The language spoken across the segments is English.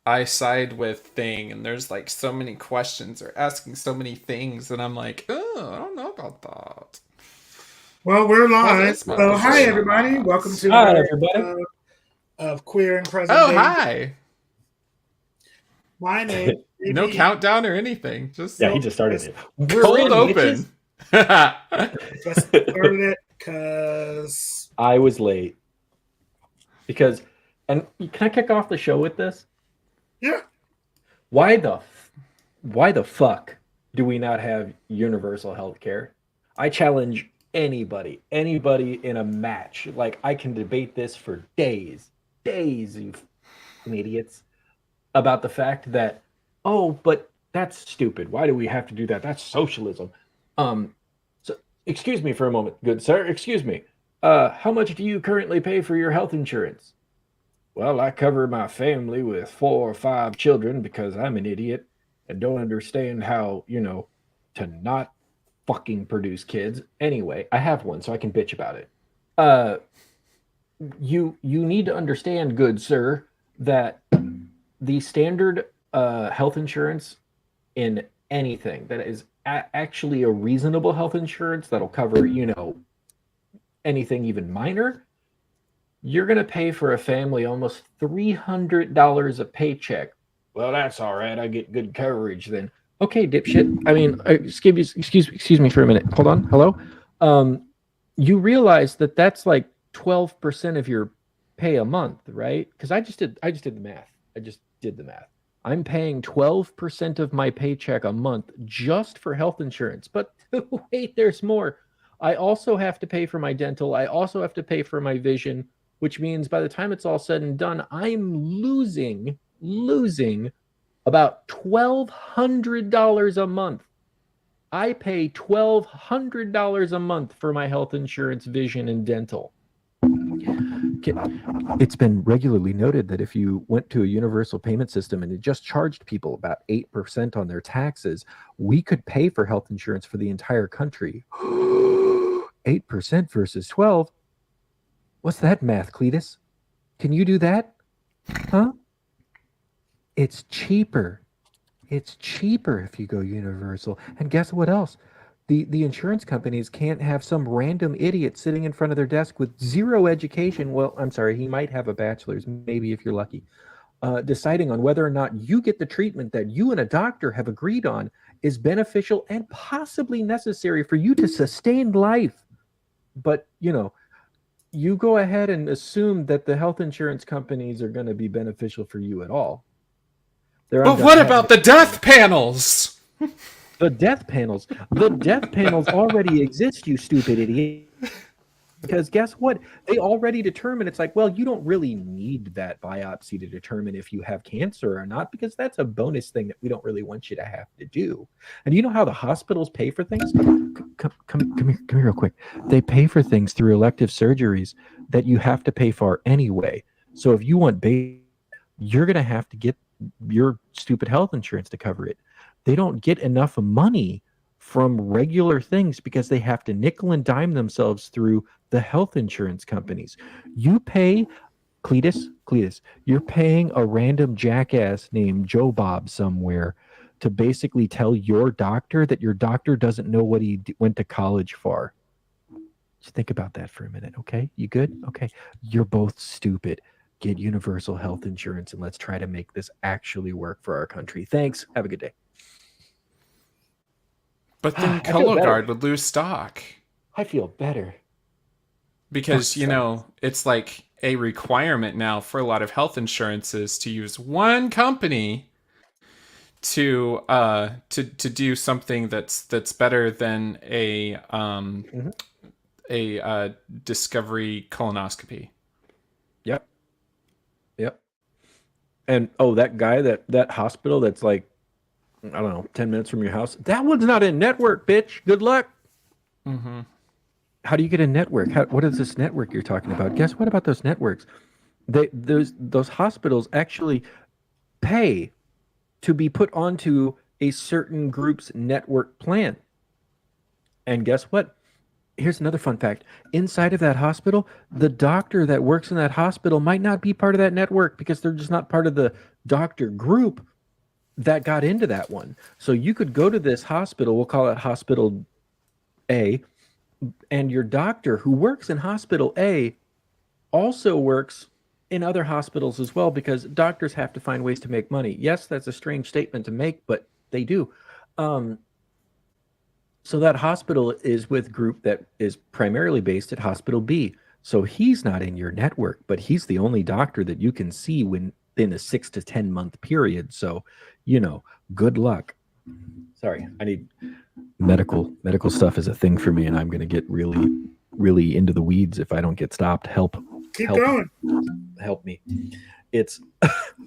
I side with Thing, and there's like so many questions or asking so many things, and I'm like, oh, I don't know about that. Well, we're What live. is my So, hi, position on everybody. Welcome that? to Hi, another everybody. episode of Queer and Present Oh, Day. hi. My name is No JB. countdown or anything. Just Yeah, he Nope, just started just, it. just, We're cold in, bitches. open. just started it because, I was late because, and can I kick off the show with this? yeah, Why the, why the fuck do we not have universal health care? I challenge anybody in a match. Like I can debate this for days, you idiots, about the fact that, oh, but that's stupid. Why do we have to do that? That's socialism. Um, so excuse me for a moment, good sir. Excuse me. How much do you currently pay for your health insurance? Well, I cover my family with 4 or 5 children because I'm an idiot and don't understand how, to not fucking produce kids. Anyway, I have one, so I can bitch about it. Uh, you need to understand, good sir, that the standard health insurance in anything that is actually a reasonable health insurance that'll cover, anything even minor, you're going to pay for a family almost $300 a paycheck. Well, that's all right. I get good coverage then. Okay, dipshit. I mean, excuse me for a minute. Hold on. Hello. Um, you realize that that's like 12% of your pay a month, right? Because I just did the math. I just did the math. I'm paying 12% of my paycheck a month just for health insurance. But wait, there's more. I also have to pay for my dental. I also have to pay for my vision, which means by the time it's all said and done, I'm losing about $1,200 a month. I pay $1,200 a month for my health insurance, vision, and dental. It's been regularly noted that if you went to a universal payment system and it just charged people about 8% on their taxes, we could pay for health insurance for the entire country. 8% versus 12. What's that math, Cletus? Can you do that? Huh? It's cheaper. It's cheaper if you go universal. And guess what else? The insurance companies can't have some random idiot sitting in front of their desk with zero education. Well, I'm sorry, he might have a bachelor's, maybe if you're lucky. Deciding on whether or not you get the treatment that you and a doctor have agreed on is beneficial and possibly necessary for you to sustain life. But, you go ahead and assume that the health insurance companies are going to be beneficial for you at all. They're But going what to have about the death panels? the death panels. The death panels already exist, you stupid idiot. Because guess what? They already determine it's like, well, you don't really need that biopsy to determine if you have cancer or not, because that's a bonus thing that we don't really want you to have to do. And you know how the hospitals pay for things? Come here real quick. They pay for things through elective surgeries that you have to pay for anyway. So if you want you're going to have to get your stupid health insurance to cover it. They don't get enough money from regular things because they have to nickel and dime themselves through the health insurance companies. You pay Cletus, you're paying a random jackass named Joe Bob somewhere to basically tell your doctor that your doctor doesn't know what he went to college for. Just think about that for a minute, okay? You good? Okay. You're both stupid. Get universal health insurance and let's try to make this actually work for our country. Thanks. Have a good day. But then I feel better. Cologuard would lose stock. I feel better. Because, it's like a requirement now for a lot of health insurances to use one company to do something that's better than Mm-hmm. a discovery colonoscopy. Yep. Yep. And oh, that guy, that hospital that's like, I don't know, 10 minutes from your house. That one's not in network, bitch. Good luck. Mm-hmm. How do you get a network? What is this network you're talking about? Guess what about those networks? Those hospitals actually pay to be put onto a certain group's network plan. And guess what? here's another fun fact. Inside of that hospital, the doctor that works in that hospital might not be part of that network because they're just not part of the doctor group that got into that one. So you could go to this hospital, we'll call it Hospital A, and your doctor who works in Hospital A also works in other hospitals as well because doctors have to find ways to make money. Yes, that's a strange statement to make, but they do. So that hospital is with group that is primarily based at Hospital B. So he's not in your network, but he's the only doctor that you can see when in a 6 to 10 month period. So, good luck. Sorry, I need medical stuff is a thing for me, and I'm going to get really into the weeds if I don't get stopped. Help going. Help me. It's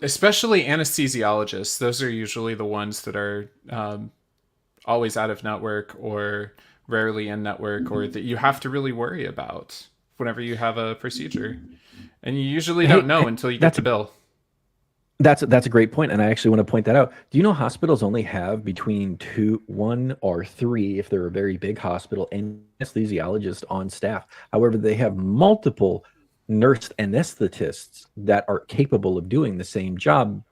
especially anesthesiologists. Those are usually the ones that are always out of network or rarely in network, or that you have to really worry about whenever you have a procedure, and you usually don't know until you get the bill. That's a great point, and I actually want to point that out. Do you know hospitals only have between 1 or 3, if they're a very big hospital, anesthesiologists on staff? However, they have multiple nurse anesthetists that are capable of doing the same job,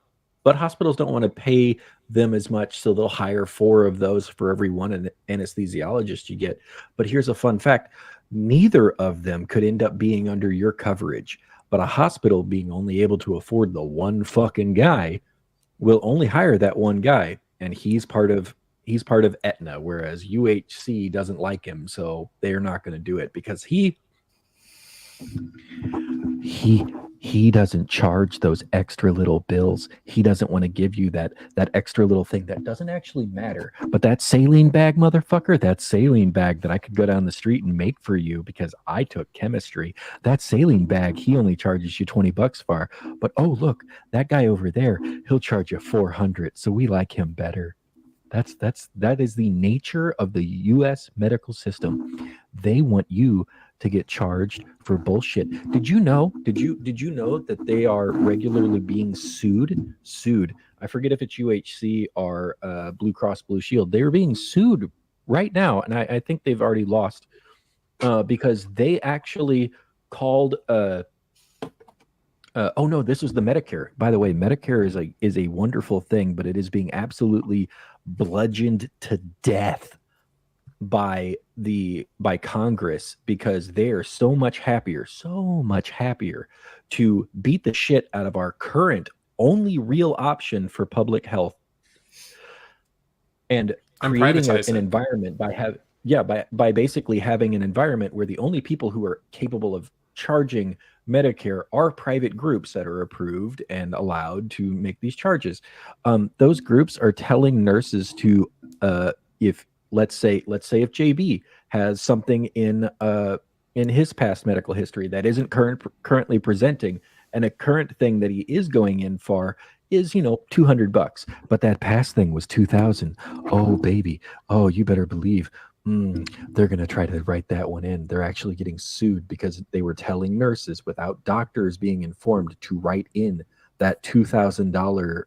but hospitals don't want to pay them as much, so they'll hire 4 of those for every one anesthesiologist you get. But here's a fun fact. Neither of them could end up being under your coverage. But a hospital being only able to afford the one fucking guy will only hire that one guy, and he's part of Aetna, whereas UHC doesn't like him, so they're not going to do it because he doesn't charge those extra little bills. He doesn't want to give you that extra little thing that doesn't actually matter. But that saline bag, motherfucker, that saline bag that I could go down the street and make for you because I took chemistry, that saline bag, he only charges you $20 for. But oh, look, that guy over there, he'll charge you $400. So we like him better. That is the nature of the US medical system. They want you to get charged for bullshit. Did you know that they are regularly being sued? I forget if it's UHC or Blue Cross Blue Shield. They are being sued right now, and I think they've already lost because they actually called. Oh no, this was the Medicare. By the way, Medicare is a wonderful thing, but it is being absolutely bludgeoned to death by Congress because they are so much happier to beat the shit out of our current only real option for public health and creating an environment by basically having an environment where the only people who are capable of charging Medicare are private groups that are approved and allowed to make these charges. Those groups are telling nurses to if let's say if JB has something in his past medical history that isn't currently presenting, and a current thing that he is going in for is $200, but that past thing was $2,000. Oh baby, oh you better believe they're going to try to write that one in. They're actually getting sued because they were telling nurses without doctors being informed to write in that $2,000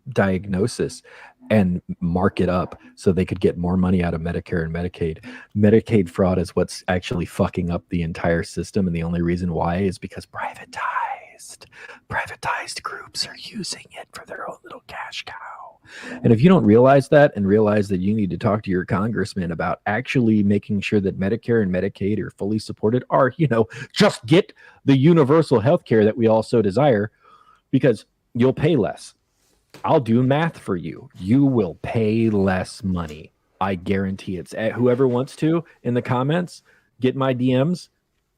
diagnosis and mark it up so they could get more money out of Medicare and Medicaid. Medicaid fraud is what's actually fucking up the entire system, and the only reason why is because privatized groups are using it for their own little cash cow. And if you don't realize that, and realize that you need to talk to your congressman about actually making sure that Medicare and Medicaid are fully supported, or just get the universal health care that we all so desire, because you'll pay less. I'll do math for you. You will pay less money. I guarantee it. Whoever wants to, in the comments, get my DMs,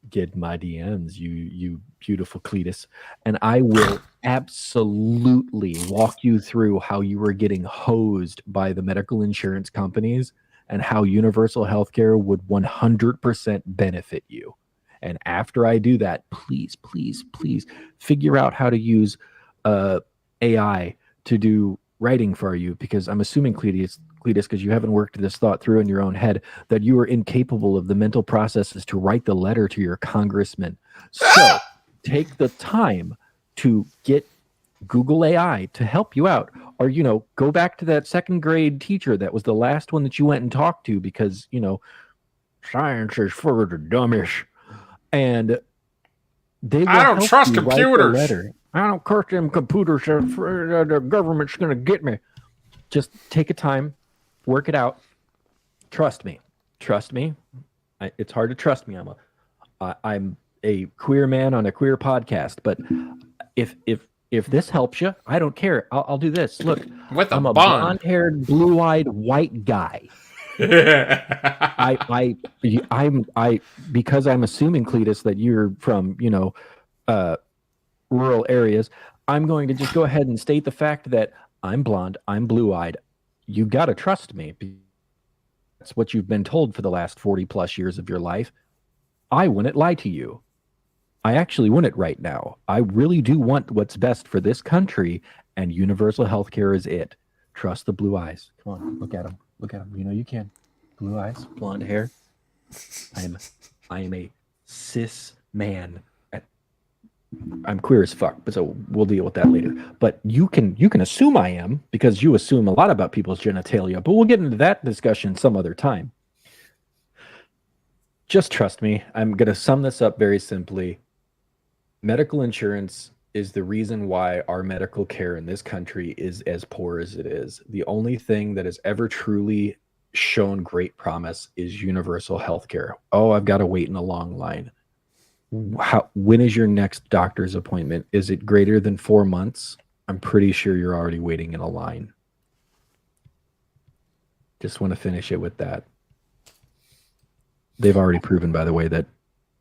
you beautiful Cletus, and I will absolutely walk you through how you were getting hosed by the medical insurance companies and how universal healthcare would 100% benefit you. And after I do that, please figure out how to use AI to do writing for you, because I'm assuming, Cletus, because you haven't worked this thought through in your own head, that you are incapable of the mental processes to write the letter to your congressman. So take the time to get Google AI to help you out, or go back to that second grade teacher that was the last one that you went and talked to because Science is for the dummies. And they will I don't help trust you write the computers. letter. I don't trust them computers. The government's going to get me. Just take a time, work it out. Trust me. Trust me. It's hard to trust me. I'm a queer man on a queer podcast, but if this helps you, I don't care. I'll do this. Look, With a I'm a bond. blonde-haired, blue-eyed white guy. I because I'm assuming, Cletus, that you're from, rural areas. I'm going to just go ahead and state the fact that I'm blonde, I'm blue-eyed. You got to trust me. That's what you've been told for the last 40 plus years of your life. I wouldn't lie to you. I actually want it right now. I really do want what's best for this country, and universal health care is it. Trust the blue eyes. Come on, look at them. Look at them. You know you can. Blue eyes, blonde hair. I am a cis man. I'm queer as fuck, but so we'll deal with that later. But you can assume I am, because you assume a lot about people's genitalia, but we'll get into that discussion some other time. Just trust me. I'm going to sum this up very simply. Medical insurance is the reason why our medical care in this country is as poor as it is. The only thing that has ever truly shown great promise is universal health care. Oh, I've got to wait in a long line. When is your next doctor's appointment? Is it greater than 4 months? I'm pretty sure you're already waiting in a line. Just want to finish it with that. They've already proven, by the way, that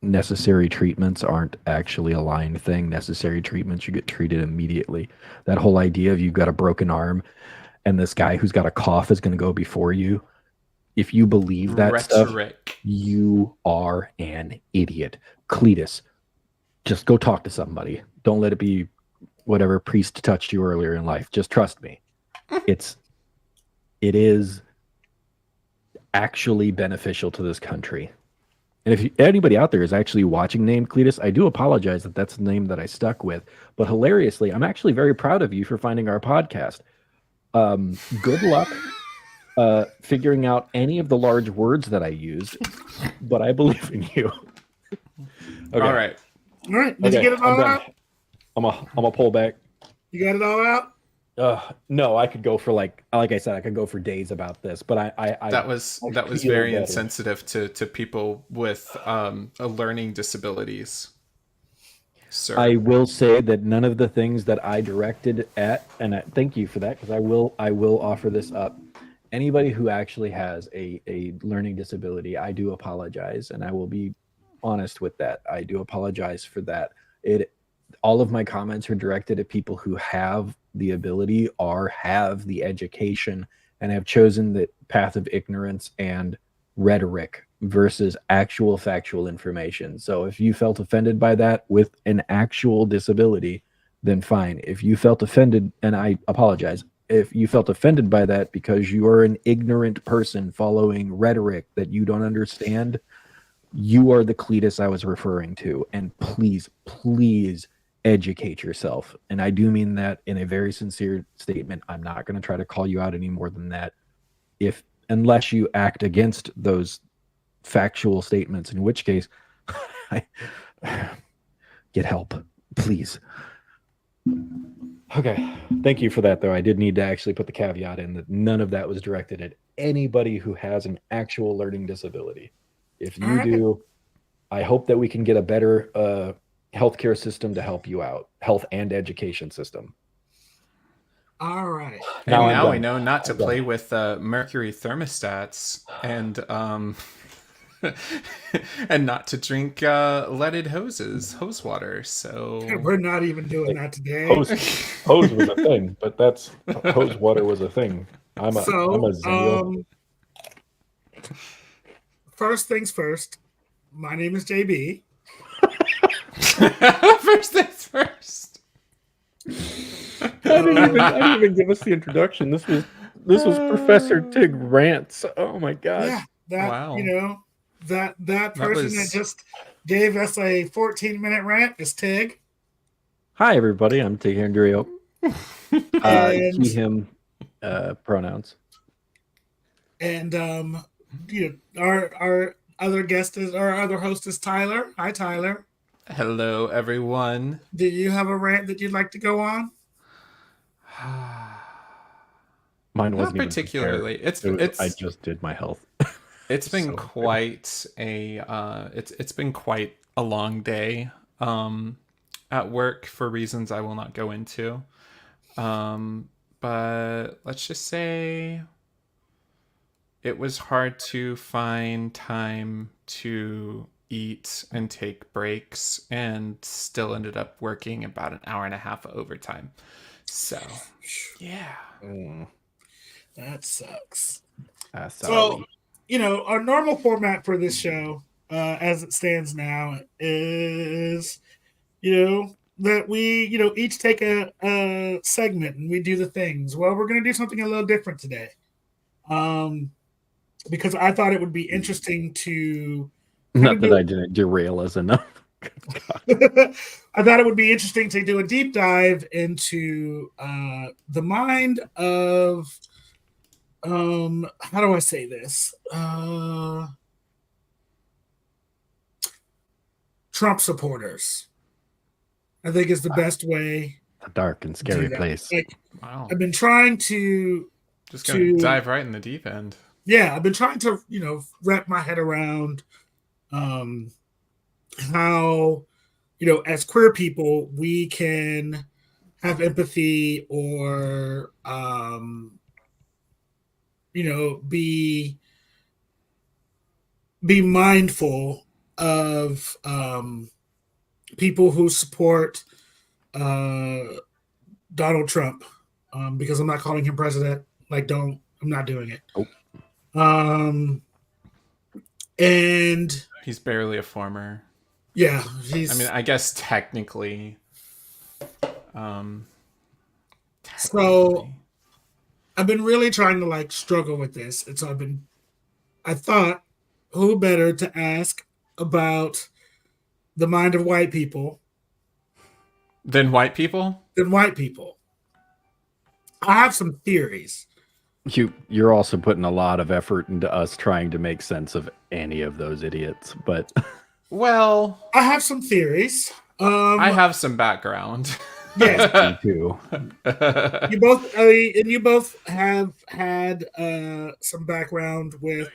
necessary treatments aren't actually a line thing. Necessary treatments, you get treated immediately. That whole idea of you've got a broken arm and this guy who's got a cough is going to go before you. If you believe that stuff, you are an idiot. Cletus, just go talk to somebody. Don't let it be whatever priest touched you earlier in life. Just trust me. It is actually beneficial to this country. And if anybody out there is actually watching named Cletus, I do apologize that that's the name that I stuck with. But hilariously, I'm actually very proud of you for finding our podcast. Good luck figuring out any of the large words that I used, but I believe in you. Okay. All right. Did you get it all out? I'm a pull back. You got it all out? No, I could go for like I said, I could go for days about this, but I that was very insensitive to people with learning disabilities. Sir. I will say that none of the things that I directed at, and thank you for that, because I will offer this up. Anybody who actually has a learning disability, I do apologize, and I will be honest with that. I do apologize for that. All of my comments are directed at people who have the ability or have the education and have chosen the path of ignorance and rhetoric versus actual factual information. So if you felt offended by that with an actual disability, then fine. If you felt offended, and I apologize, if you felt offended by that because you are an ignorant person following rhetoric that you don't understand, you are the Cletus I was referring to. And please, please educate yourself. And I do mean that in a very sincere statement. I'm not going to try to call you out any more than that. Unless you act against those factual statements, in which case, get help, please. Okay, thank you for that, though. I did need to actually put the caveat in that none of that was directed at anybody who has an actual learning disability. If you do, I hope that we can get a better healthcare system to help you out, health and education system. All right. And now we know not to play with mercury thermostats and and not to drink leaded hose water. So we're not even doing that today. Hose was a thing, but hose water was a thing. I'm a first things first. My name is JB. First things first. I didn't even give us the introduction. This was Professor Tig Rants. Oh my god! Yeah, wow. That person that just gave us a 14-minute rant is Tig. Hi everybody, I'm Tig Hendrio. He him pronouns. And our other guest is our other host is Tyler. Hi, Tyler. Hello, everyone. Do you have a rant that you'd like to go on? Mine Not wasn't even prepared. particularly. It's I it's just did my health. it's been So good. quite a it's been quite a long day at work for reasons I will not go into. Um, but let's just say it was hard to find time to eat and take breaks, and still ended up working about an hour and a half of overtime. So, yeah. Mm, That sucks. So, sorry. our normal format for this show, as it stands now, is that we each take a segment and we do the things. Well, we're going to do something a little different today, because I thought it would be interesting to kind Not of that do. I didn't derail us enough. I thought it would be interesting to do a deep dive into the mind of how do I say this? Trump supporters. I think is the best way A dark and to do scary that. place. Like Wow. I've been trying to Just gonna to dive right in the deep end. yeah, I've been trying to wrap my head around um how as queer people we can have empathy or be mindful of people who support uh Donald Trump, because I'm not calling him president. Like, I'm not doing it. Oh. Um, and He's barely a former. yeah, I mean, he's I guess technically. Um, so technically. I've been really trying to struggle with this, and so I thought, who better to ask about the mind of white people Then white people? than white people. I have some theories. You're also putting a lot of effort into us trying to make sense of any of those idiots, but Well, I have some theories. I have some background. Yes, me too. you both have had some background with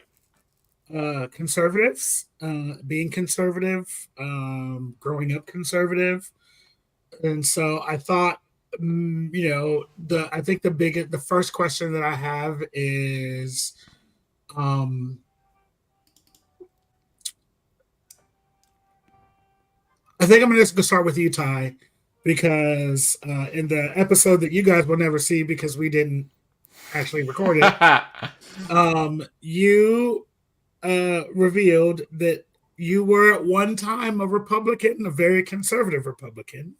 conservatives, being conservative, growing up conservative, and so I thought, I think the first question that I have is, um, I think I'm just gonna start with you, Ty, because in the episode that you guys will never see because we didn't actually record it, you revealed that you were at one time a Republican, a very conservative Republican.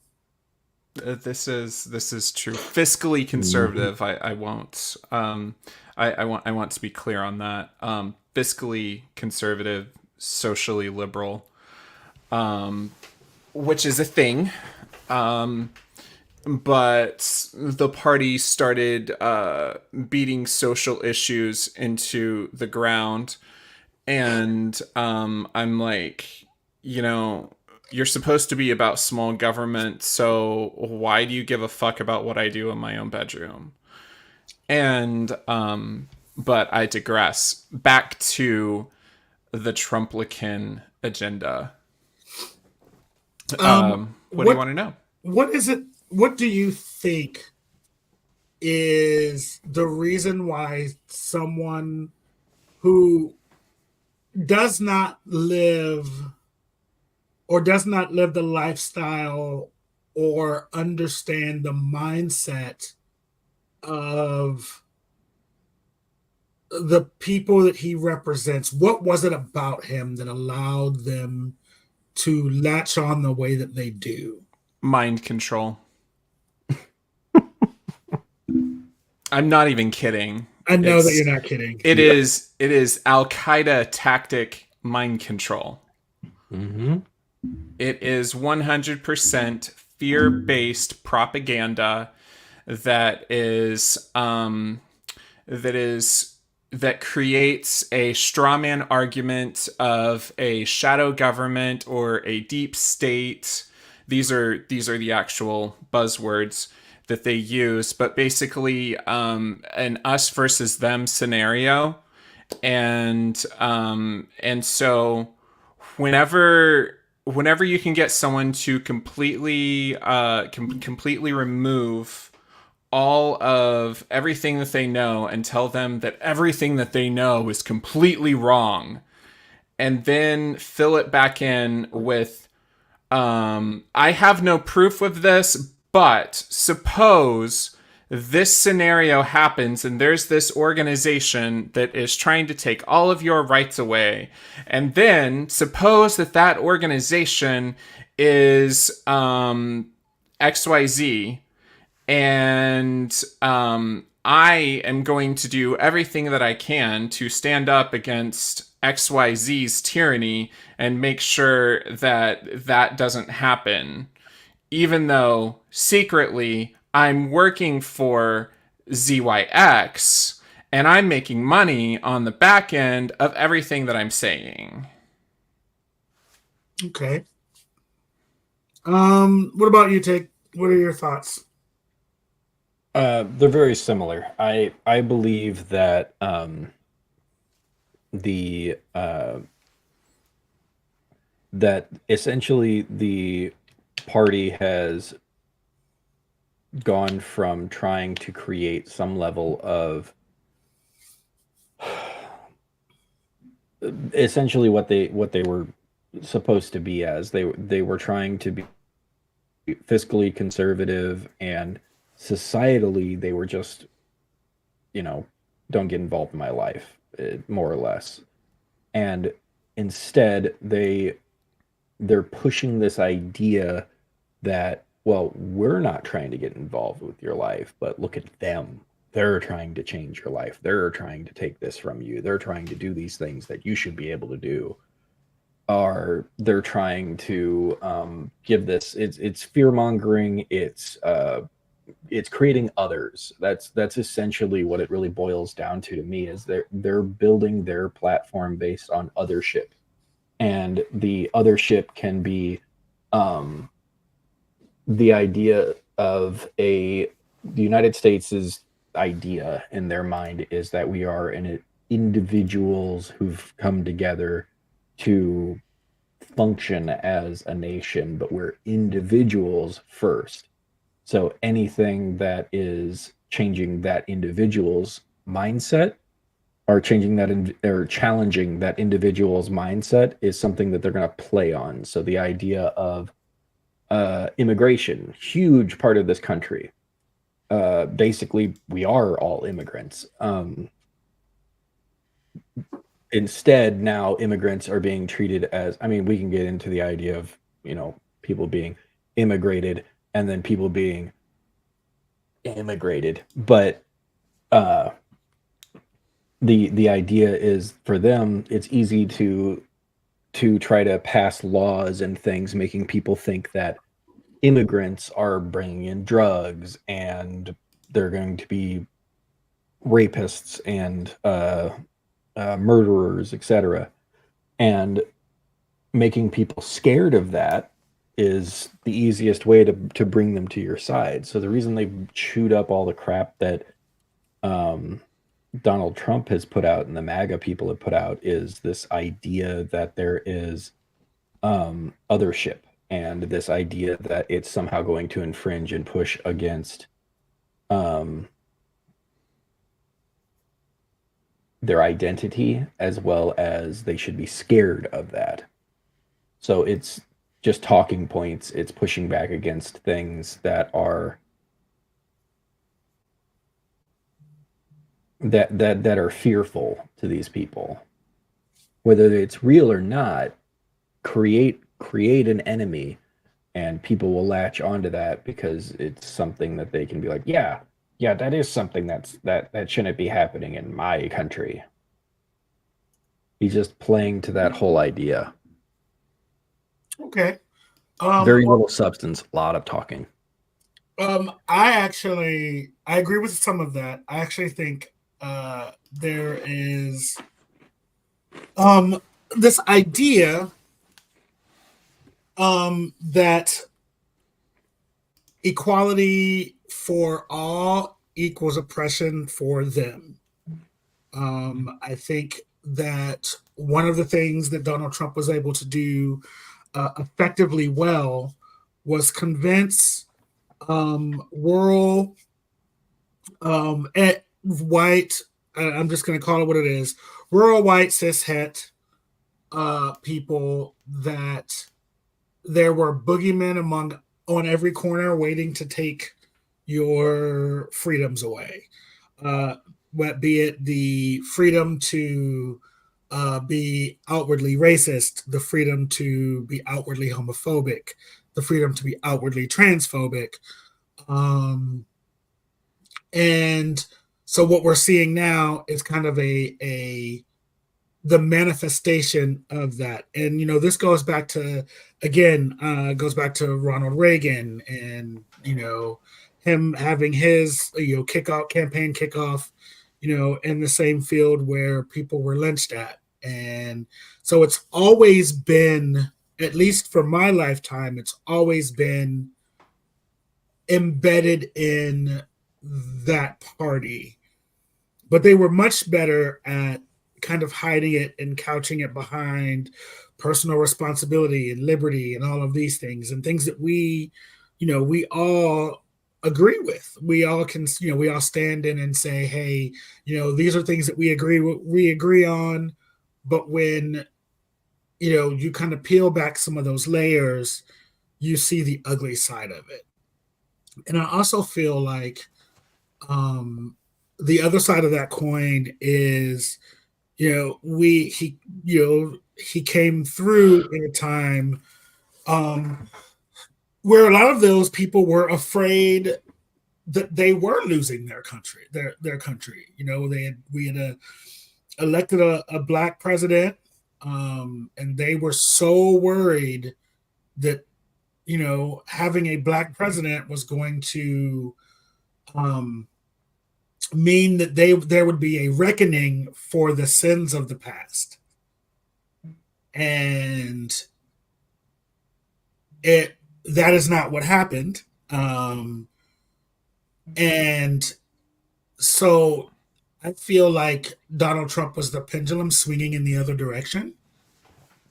This is true. Fiscally Mhm. conservative. I won't. I want to be clear on that. Fiscally conservative, socially liberal, which is a thing. But the party started beating social issues into the ground, and I'm like, you know, you're supposed to be about small government, so why do you give a fuck about what I do in my own bedroom? And but I digress. Back to the Trumplican agenda. What do you What want to know? what is it? What do you think is the reason why someone who does not live does not live the lifestyle or understand the mindset of the people that he represents, what was it about him that allowed them to latch on the way that they do? Mind control. I'm not even kidding. I know that you're It's not kidding. Yeah. it is Al Qaeda tactic mind control. Mm-hmm. It is 100% fear based propaganda that is that creates a straw man argument of a shadow government or a deep state. These are the actual buzzwords that they use, but basically an us versus them scenario. And so whenever you can get someone to completely remove all of everything that they know and tell them that everything that they know is completely wrong, and then fill it back in with I have no proof of this, but suppose this scenario happens and there's this organization that is trying to take all of your rights away. And then suppose that that organization is XYZ, and I am going to do everything that I can to stand up against XYZ's tyranny and make sure that that doesn't happen, even though secretly I'm working for ZYX and I'm making money on the back end of everything that I'm saying. Okay. What about you, Take? What are your thoughts? They're very similar. I believe that the that essentially the party has gone from trying to create some level of essentially what they were supposed to be as they were trying to be fiscally conservative, and societally they were just, you know, don't get involved in my life, more or less. And instead they're pushing this idea that, well, we're not trying to get involved with your life, but look at them. They're trying to change your life. They're trying to take this from you. They're trying to do these things that you should be able to do. Or they're trying to give this. It's fear mongering. It's creating others. That's essentially what it really boils down to me. Is they're building their platform based on othership, and the othership can be the idea of the United States' idea in their mind is that we are individuals who've come together to function as a nation, but we're individuals first. So anything that is changing that individual's mindset, or changing that or challenging that individual's mindset, is something that they're going to play on. So the idea of immigration, huge part of this country. Basically, we are all immigrants. Instead, now immigrants are being treated as, I mean, we can get into the idea of, you know, people being immigrated and then people being immigrated, but the idea is, for them, it's easy to try to pass laws and things making people think that immigrants are bringing in drugs and they're going to be rapists and murderers, etc. And making people scared of that is the easiest way to bring them to your side. So the reason they've chewed up all the crap that Donald Trump has put out and the MAGA people have put out is this idea that there is othership, and this idea that it's somehow going to infringe and push against their identity, as well as they should be scared of that. So it's just talking points. It's pushing back against things that are that are fearful to these people, whether it's real or not. Create an enemy, and people will latch onto that because it's something that they can be like, yeah, that is something that shouldn't be happening in my country. He's just playing to that whole idea. Okay. Very little substance, a lot of talking. I agree with some of that. I actually think there is this idea that equality for all equals oppression for them. I think that one of the things that Donald Trump was able to do effectively well was convince rural white, I'm just going to call it what it is, rural white cis het people that there were boogeymen among on every corner waiting to take your freedoms away. What be it the freedom to be outwardly racist, the freedom to be outwardly homophobic, the freedom to be outwardly transphobic. And so what we're seeing now is kind of a the manifestation of that. And this goes back to goes back to Ronald Reagan, and him having his campaign kickoff in the same field where people were lynched at. And so it's always been, at least for my lifetime, it's always been embedded in that party. But they were much better at kind of hiding it and couching it behind personal responsibility and liberty and all of these things, and things that we all agree with. We all can, we all stand in and say, hey, these are things that we agree on. But when, you kind of peel back some of those layers, you see the ugly side of it. And I also feel like the other side of that coin is, he came through in a time where a lot of those people were afraid that they were losing their country, their country. We had elected a black president, and they were so worried that having a black president was going to mean that there would be a reckoning for the sins of the past. And that is not what happened. And so I feel like Donald Trump was the pendulum swinging in the other direction.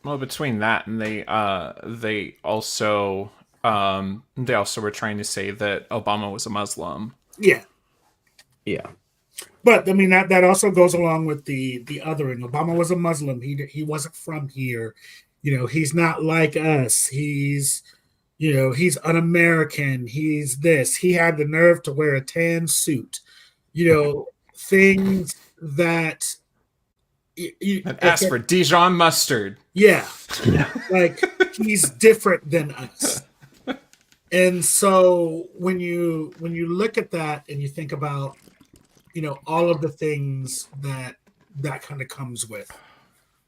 Well, between that and they also were trying to say that Obama was a Muslim. Yeah. Yeah. But I mean that also goes along with the othering. Obama was a Muslim. He wasn't from here. He's not like us. He's un-American. He's this. He had the nerve to wear a tan suit. Things that And ask for Dijon mustard. Yeah. Like he's different than us. And so when you look at that and you think about all of the things that kind of comes with,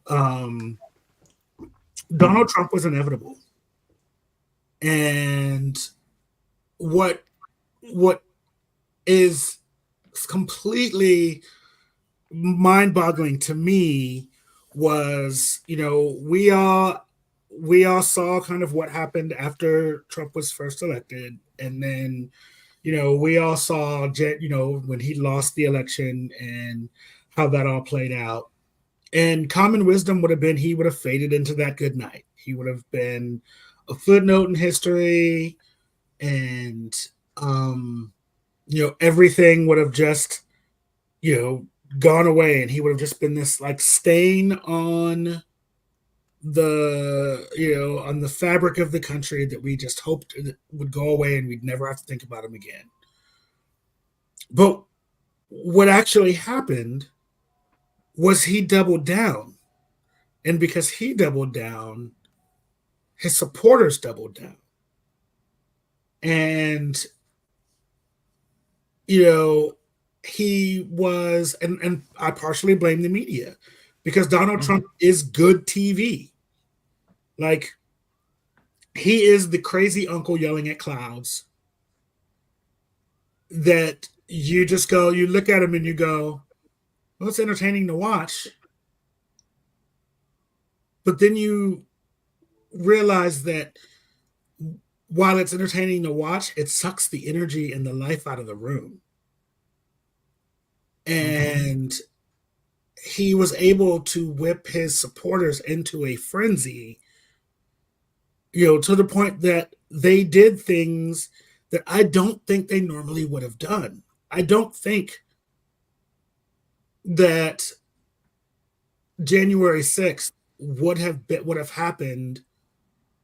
Donald Trump was inevitable. And what is completely mind-boggling to me was, we all saw kind of what happened after Trump was first elected, and then we all saw when he lost the election and how that all played out. And common wisdom would have been he would have faded into that good night. He would have been a footnote in history, and everything would have just gone away, and he would have just been this like stain on the fabric of the country that we just hoped would go away and we'd never have to think about him again. But what actually happened was he doubled down. And because he doubled down, his supporters doubled down. And, he was, and I partially blame the media, because Donald Trump is good TV. Like, he is the crazy uncle yelling at clouds that you just go, you look at him and you go, Well, it's entertaining to watch, but then you realize that while it's entertaining to watch, it sucks the energy and the life out of the room. Mm-hmm. And he was able to whip his supporters into a frenzy, to the point that they did things that I don't think they normally would have done. I don't think that January 6th would have happened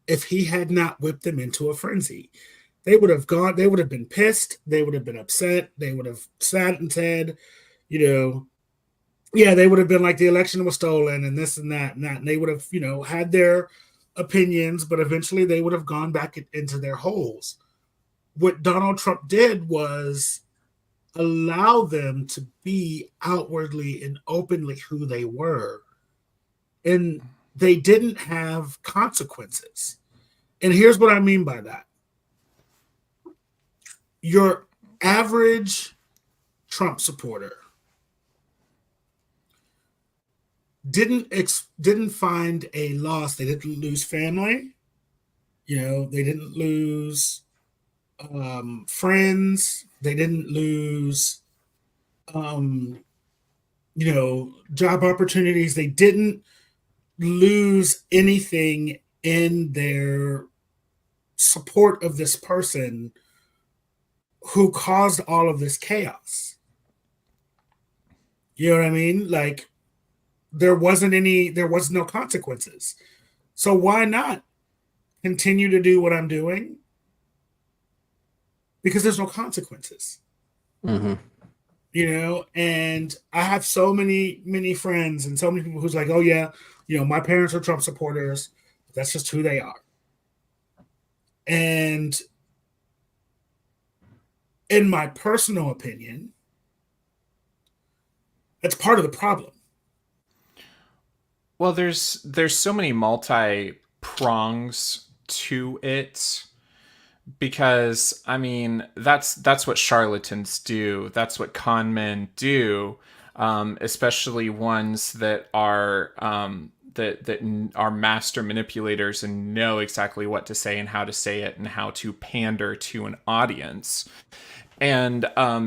if he had not whipped them into a frenzy. They would have been pissed, they would have been upset, they would have sat and said, you know, yeah, they would have been like the election was stolen and this and that and that. And they would have, had their opinions, but eventually they would have gone back into their holes. What Donald Trump did was allow them to be outwardly and openly who they were. And they didn't have consequences. And here's what I mean by that. Your average Trump supporter didn't find a loss. They didn't lose family. They didn't lose friends. They didn't lose um, job opportunities. They didn't lose anything in their support of this person who caused all of this chaos. You know what I mean? Like there was no consequences. So why not continue to do what I'm doing? Because there's no consequences. Mm-hmm. And I have so many friends and so many people who's like, oh yeah, my parents are Trump supporters. That's just who they are. And in my personal opinion, that's part of the problem. Well, there's so many multi prongs to it because I mean that's what charlatans do. That's what con men do, especially ones that are that are master manipulators and know exactly what to say and how to say it and how to pander to an audience. And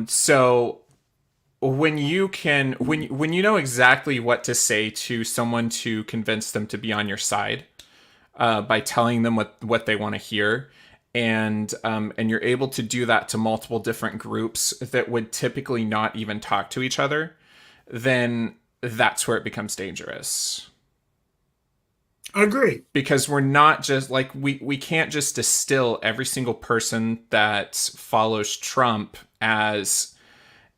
so when you know exactly what to say to someone to convince them to be on your side by telling them what they want to hear, and you're able to do that to multiple different groups that would typically not even talk to each other, then that's where it becomes dangerous. I agree. Because we're not just like we can't just distill every single person that follows Trump as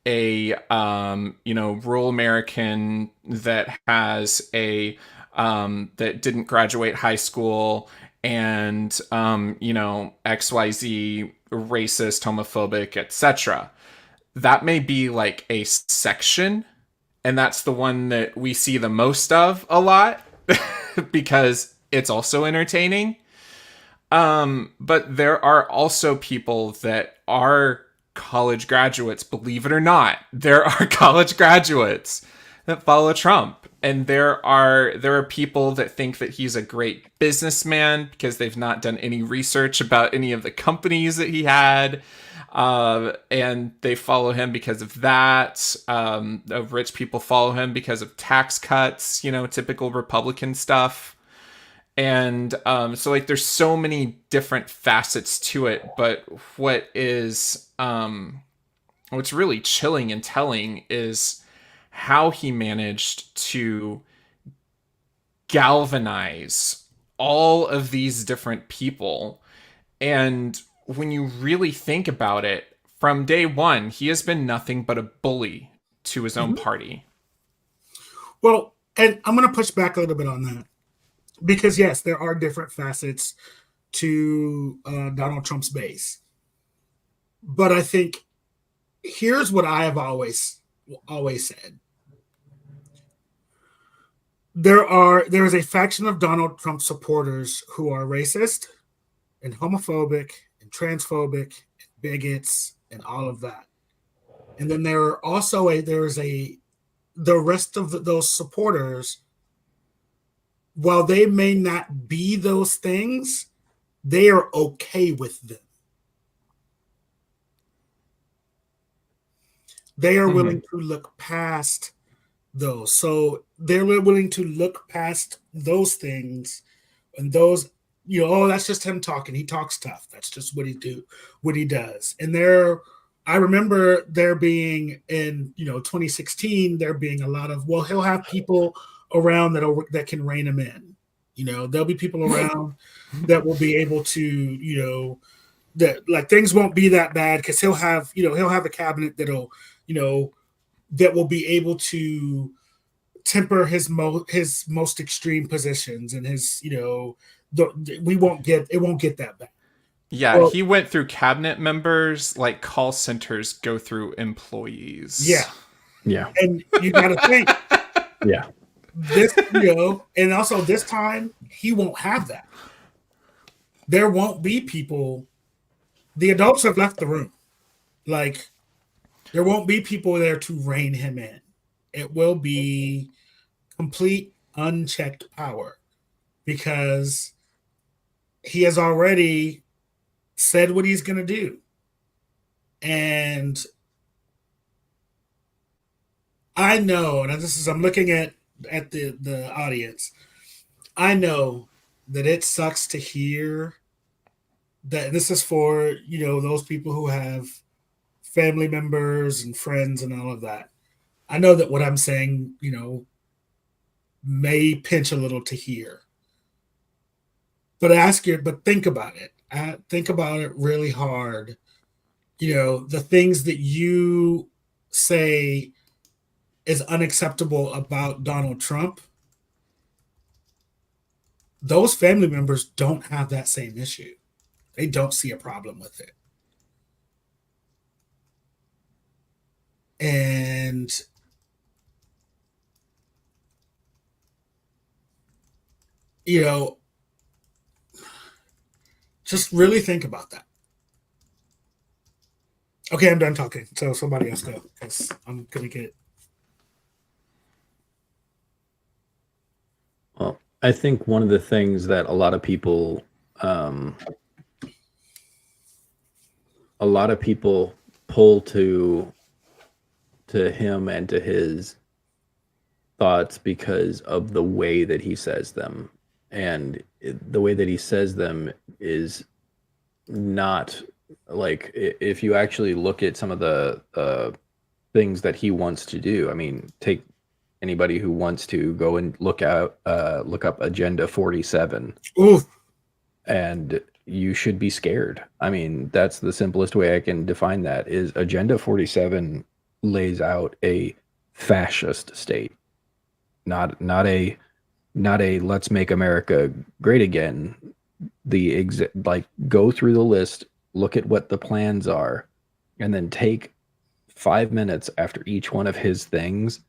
a rural American that has a that didn't graduate high school and XYZ racist, homophobic, etc. That may be like a section, and that's the one that we see the most of a lot because it's also entertaining. But there are also people that are college graduates, believe it or not. There are college graduates that follow Trump. And there are people that think that he's a great businessman because they've not done any research about any of the companies that he had. And they follow him because of that. Rich people follow him because of tax cuts, typical Republican stuff. And so like there's so many different facets to it, but what's really chilling and telling is how he managed to galvanize all of these different people. And when you really think about it, from day one, he has been nothing but a bully to his own Mm-hmm. party. Well, and I'm going to push back a little bit on that because yes, there are different facets to Donald Trump's base, but I think here's what I have always said: there is a faction of Donald Trump supporters who are racist and homophobic and transphobic and bigots and all of that, and then there is a the rest of those supporters, while they may not be those things, they are okay with them. They are Mm-hmm. willing to look past those. So they're willing to look past those things and those, oh, that's just him talking. He talks tough. That's just what he does. And I remember there being in 2016, there being a lot of, well, he'll have people around that can rein him in. There'll be people around that will be able to, that like things won't be that bad because he'll have a cabinet you know, that will be able to temper his most extreme positions and his it won't get that bad. Yeah, Well, he went through cabinet members like call centers go through yeah, employees. Yeah. and you got to think Yeah. this, and also this time he won't have that. There won't be people. The adults have left the room. Like there won't be people there to rein him in. It will be complete unchecked power because he has already said what he's going to do. And I know, and I'm looking at the audience. I know that it sucks to hear that this is for, those people who have family members and friends and all of that. I know that what I'm saying, may pinch a little to hear. But think about it. Think about it really hard. The things that you say is unacceptable about Donald Trump, those family members don't have that same issue. They don't see a problem with it. And you know, just really think about that. Okay, I'm done talking. So somebody else go because I'm gonna get. Well, I think one of the things that um, a lot of people pull to him and to his thoughts because of the way that he says them, and the way that he says them is not like if you actually look at some of the things that he wants to do. I mean, take anybody who wants to go and look up Agenda 47, Ooh, and you should be scared. I mean, that's the simplest way I can define that is Agenda 47 lays out a fascist state, not a let's make America great again. Like go through the list, look at what the plans are, and then take 5 minutes after each one of his things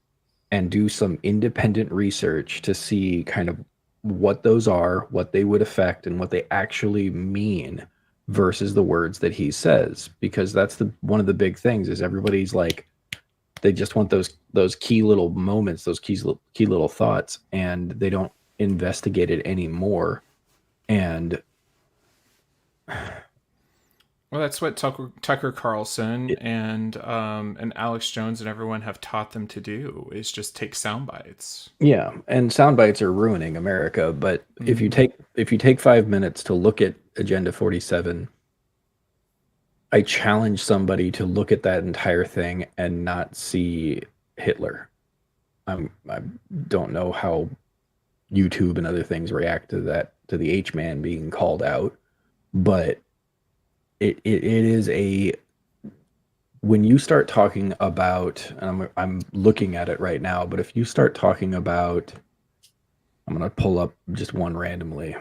and do some independent research to see kind of what those are, what they would affect, and what they actually mean versus the words that he says. Because that's one of the big things is everybody's like they just want those key little moments, those key little thoughts, and they don't investigate it anymore. And Well, that's what Tucker Carlson and Alex Jones and everyone have taught them to do is just take sound bites. yeah, and sound bites are ruining America. But if you Mm-hmm. take 5 minutes to look at Agenda 47, I challenge somebody to look at that entire thing and not see Hitler. I don't know how YouTube and other things react to that, to the H man being called out, but it is a when you start talking about, and I'm looking at it right now, but if you start talking about, I'm gonna pull up just one randomly.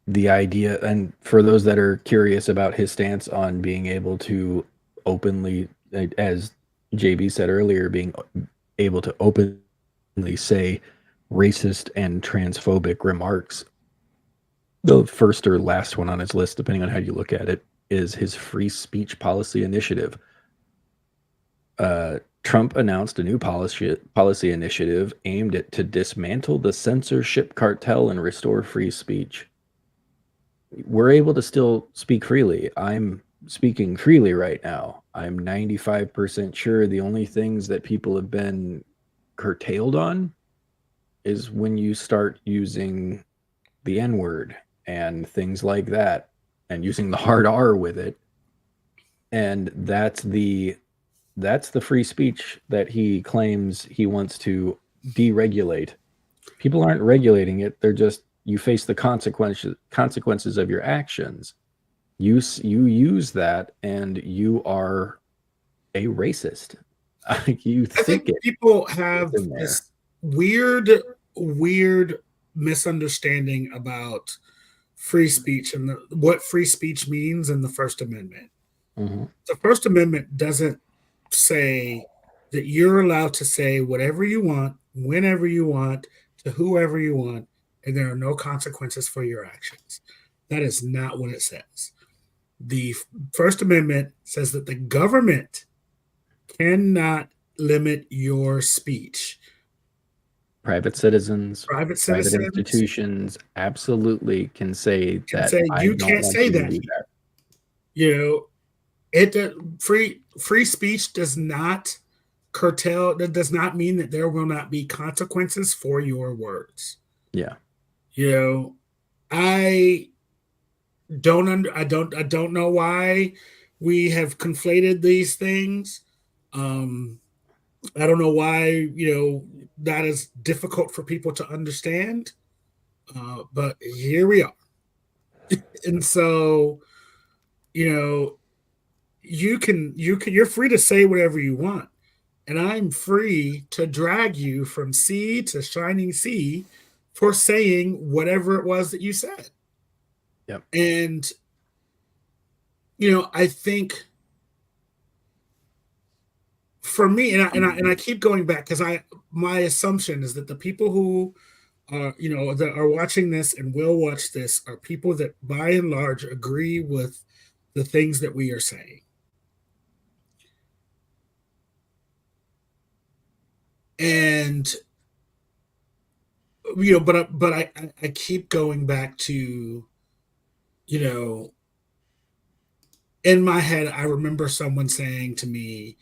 The idea, and for those that are curious about his stance on being able to openly, as JB said earlier, being able to openly say racist and transphobic remarks, the first or last one on his list, depending on how you look at it, is his free speech policy initiative. Trump announced a new policy initiative aimed at to dismantle the censorship cartel and restore free speech. We're able to still speak freely. I'm speaking freely right now. I'm 95% sure the only things that people have been curtailed on is when you start using the N word and things like that and using the hard R with it. And that's the free speech that he claims he wants to deregulate. People aren't regulating it. They're just you face the consequences of your actions. You use that and you are a racist. You I think think people it's have in there. this weird misunderstanding about free speech and what free speech means in the First Amendment. Mm-hmm. The First Amendment doesn't say that you're allowed to say whatever you want, whenever you want, to whoever you want, and there are no consequences for your actions. That is not what it says. The First Amendment says that the government cannot limit your speech. Private citizens, Private private citizens institutions absolutely can say can that say I you don't can't want say you to that do here. that. You know, it free speech does not curtail. That does not mean that there will not be consequences for your words. Yeah. You know, I I don't know why we have conflated these things. Um, I don't know why, that is difficult for people to understand. But here we are. And so, you know, you're free to say whatever you want. And I'm free to drag you from sea to shining sea for saying whatever it was that you said. Yep. And I think for me, and I keep going back because my assumption is that the people who that are watching this and will watch this are people that by and large agree with the things that we are saying. And but I keep going back to, you know, in my head, I remember someone saying to me,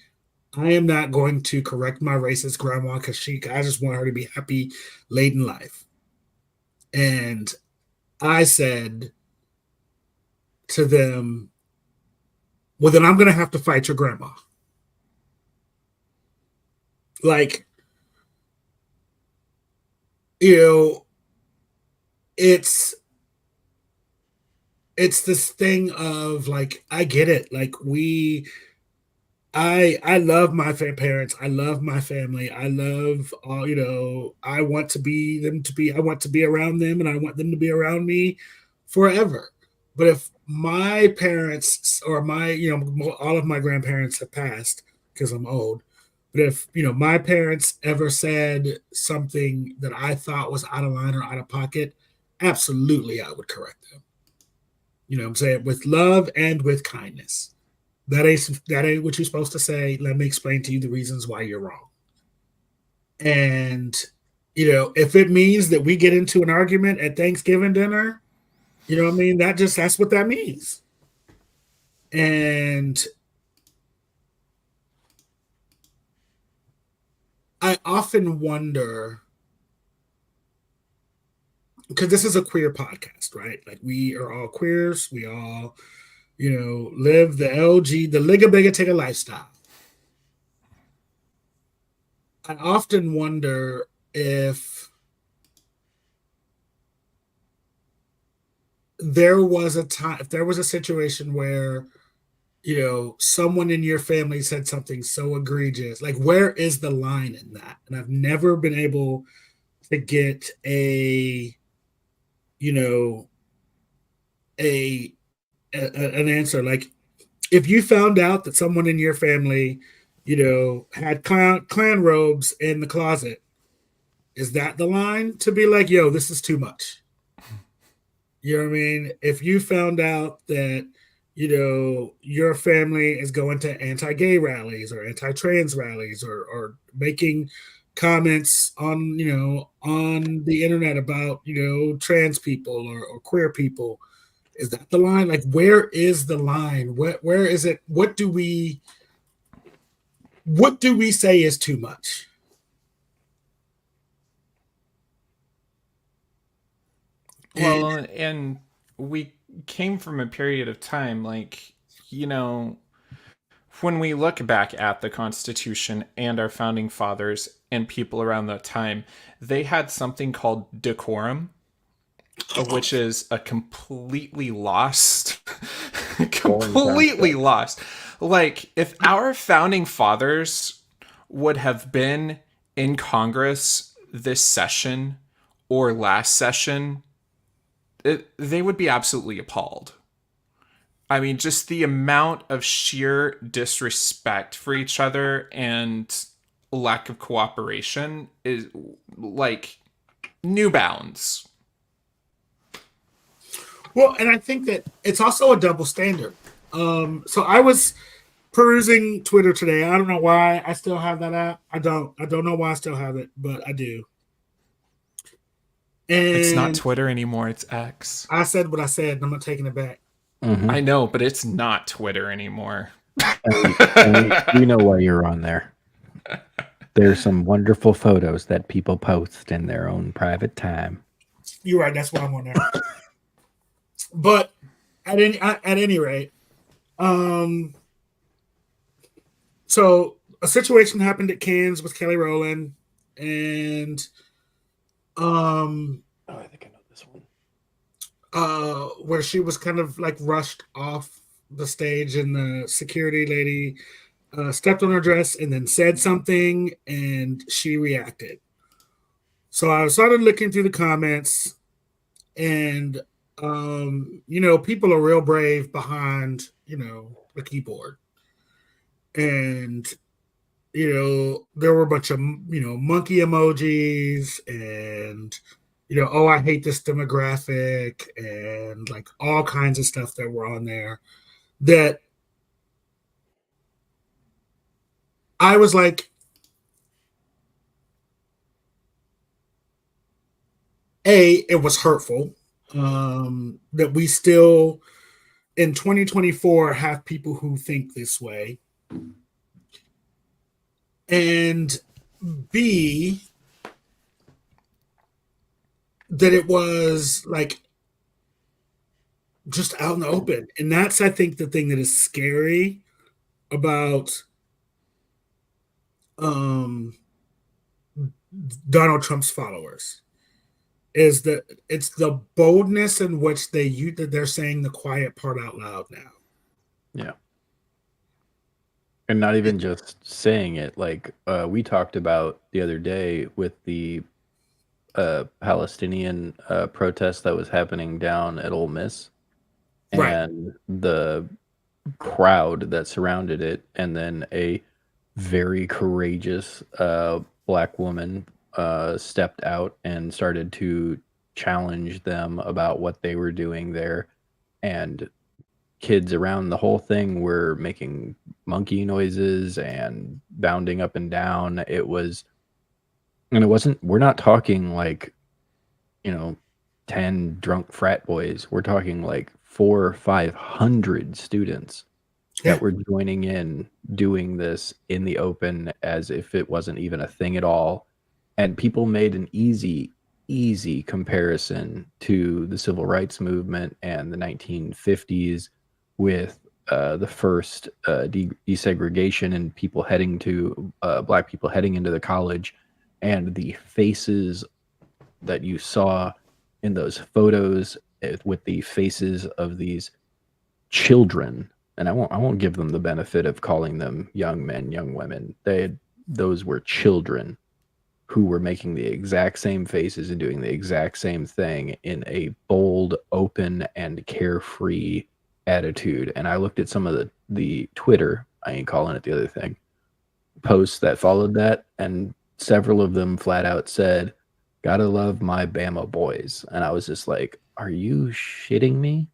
I am not going to correct my racist grandma because I just want her to be happy late in life. And I said to them, well, then I'm going to have to fight your grandma. Like, you know, it's this thing of like, I get it. Like I love my parents. I love my family. I love all, I want to be them to be, I want to be around them and I want them to be around me forever. But if my parents or all of my grandparents have passed because I'm old, but if, my parents ever said something that I thought was out of line or out of pocket, absolutely I would correct them. You know what I'm saying? With love and with kindness. That ain't what you're supposed to say. Let me explain to you the reasons why you're wrong. And if it means that we get into an argument at Thanksgiving dinner, you know what I mean? That's what that means. And I often wonder, because this is a queer podcast, right? Like we are all queers. We all, live the the Liga Bega Tigga lifestyle. I often wonder if there was a time, if there was a situation where, someone in your family said something so egregious, like where is the line in that? And I've never been able to get you know, an answer. Like if you found out that someone in your family, had clan robes in the closet, is that the line to be like, yo, this is too much? You know what I mean? If you found out that, your family is going to anti-gay rallies or anti-trans rallies, or making comments on on the internet about trans people or queer people. Is that the line? Like, where is the line? Where is it? What do we say is too much? And Well, and we came from a period of time like, you know, when we look back at the Constitution and our founding fathers and people around that time, they had something called decorum, which is a completely lost, Boring completely concept. lost. Like, if our founding fathers would have been in Congress this session or last session, they would be absolutely appalled. I mean, just the amount of sheer disrespect for each other and lack of cooperation is like new bounds. well, and I think that it's also a double standard. So I was perusing Twitter today. I don't know why I still have that app. I don't know why I still have it, but I do. It's not And Twitter anymore, it's X. I said what I said, and I'm not taking it back. I know, but it's not Twitter anymore. And we know why you're on there. There's some wonderful photos that people post in their own private time. You're right. That's why I'm on there. But at any rate, um, so a situation happened at Cairns with Kelly Rowland, and um, Oh, I think I know this one. where she was kind of like rushed off the stage, and the security lady stepped on her dress and then said something, and she reacted. So I started looking through the comments, and people are real brave behind the keyboard, and there were a bunch of monkey emojis, and oh, I hate this demographic, and like all kinds of stuff that were on there that I was like, it was hurtful, that we still in 2024 have people who think this way, and B, that it was like just out in the open. And that's, I think, the thing that is scary about um, Donald Trump's followers, is that it's the boldness in which that they're saying the quiet part out loud now. Yeah. And not even just saying it. Like we talked about the other day with the Palestinian protest that was happening down at Ole Miss, Right. and the crowd that surrounded it, and then a very courageous black woman stepped out and started to challenge them about what they were doing there. And kids around the whole thing were making monkey noises and bounding up and down. And it wasn't, we're not talking like, you know, 10 drunk frat boys. We're talking like 400 or 500 students Yeah. that were joining in doing this in the open as if it wasn't even a thing at all. And people made an easy comparison to the civil rights movement and the 1950s with the first desegregation and people heading to black people heading into the college, and the faces that you saw in those photos with the faces of these children. And I won't give them the benefit of calling them young men, young women. Those were children who were making the exact same faces and doing the exact same thing in a bold, open, and carefree attitude. And I looked at some of the Twitter, I ain't calling it the other thing, posts that followed that, and several of them flat out said, "Gotta love my Bama boys." And I was just like, are you shitting me?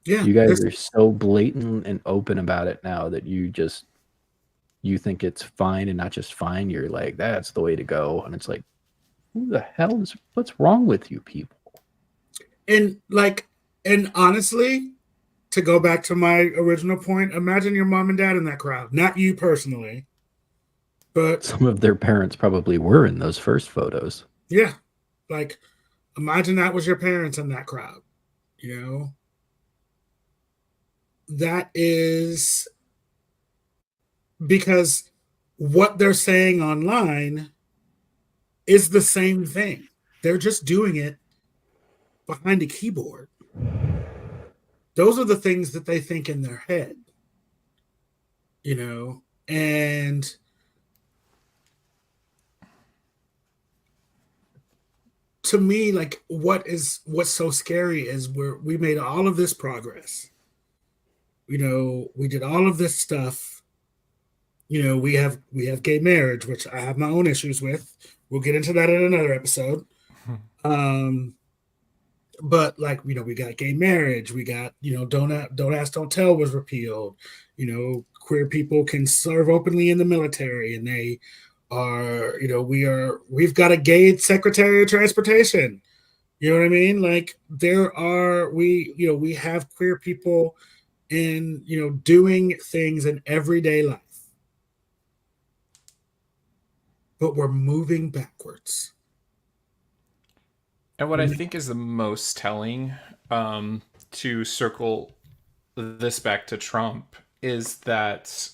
Yeah, You guys are so blatant and open about it now that you think it's fine and not just fine. You're like, that's the way to go. And it's like, who the hell is what's wrong with you people? and like, and honestly, to go back to my original point, imagine your mom and dad in that crowd. Not you personally, but Some of their parents probably were in those first photos. yeah, like imagine that was your parents in that crowd. You know, that is because what they're saying online is the same thing. They're just doing it behind a keyboard. Those are the things that they think in their head, you know, and to me, like what's so scary is we made all of this progress. You know, we did all of this stuff. You know, we have gay marriage, which I have my own issues with. We'll get into that in another episode. Um, but like, you know, we got gay marriage, we got, you know, don't ask, don't tell was repealed. You know, queer people can serve openly in the military, and they are, you know, we've got a gay secretary of transportation. You know what I mean? Like you know, we have queer people in, you know, doing things in everyday life, but we're moving backwards. And what I think is the most telling, to circle this back to Trump, is that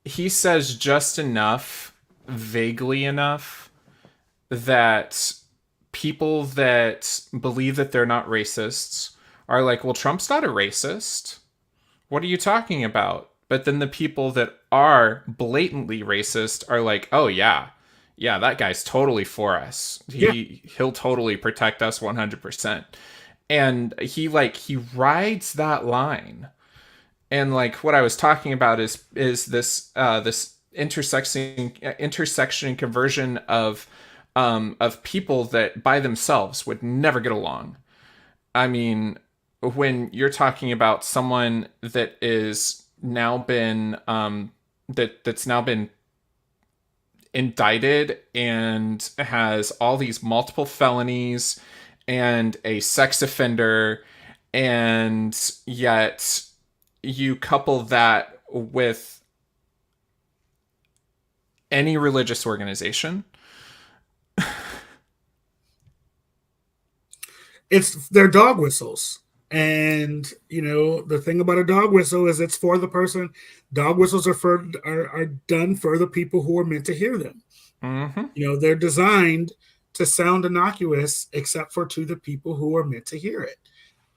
he says just enough, vaguely enough, that people that believe that they're not racists are like, well, Trump's not a racist. What are you talking about? But then the people that are blatantly racist are like, oh, yeah. Yeah, that guy's totally for us. Yeah. He'll totally protect us 100%. And he rides that line. And like what I was talking about is this intersection and conversion of people that by themselves would never get along. I mean, when you're talking about someone that is now been that's now been indicted and has all these multiple felonies and a sex offender, and yet you couple that with any religious organization. It's their dog whistles. And you know, the thing about a dog whistle is it's for the person. Dog whistles are done for the people who are meant to hear them. Mm-hmm. You know, they're designed to sound innocuous except for to the people who are meant to hear it.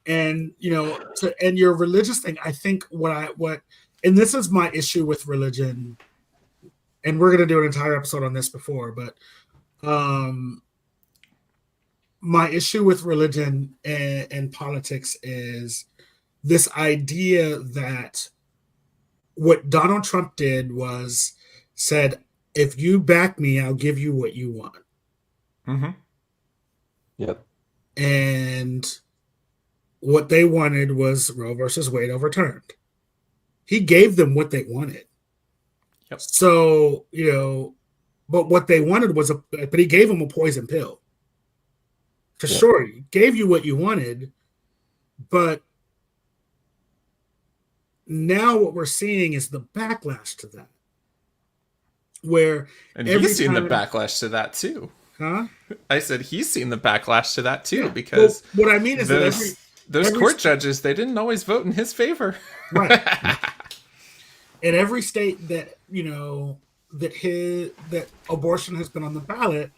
And you know, and your religious thing, I think what and this is my issue with religion, and we're gonna do an entire episode on this before, but um my issue with religion and politics is this idea that what Donald Trump did was said, if you back me, I'll give you what you want. Mm-hmm. Yep. And what they wanted was Roe versus Wade overturned. He gave them what they wanted. Yep. So, you know, but what they wanted was but he gave them a poison pill. For Yep. sure, he gave you what you wanted, but now what we're seeing is the backlash to that. Where and he's seen the backlash to that too. Huh? I said he's seen the backlash to that too, Yeah. because well, what I mean is those court judges, they didn't always vote in his favor. Right. In every state that, you know, that abortion has been on the ballot,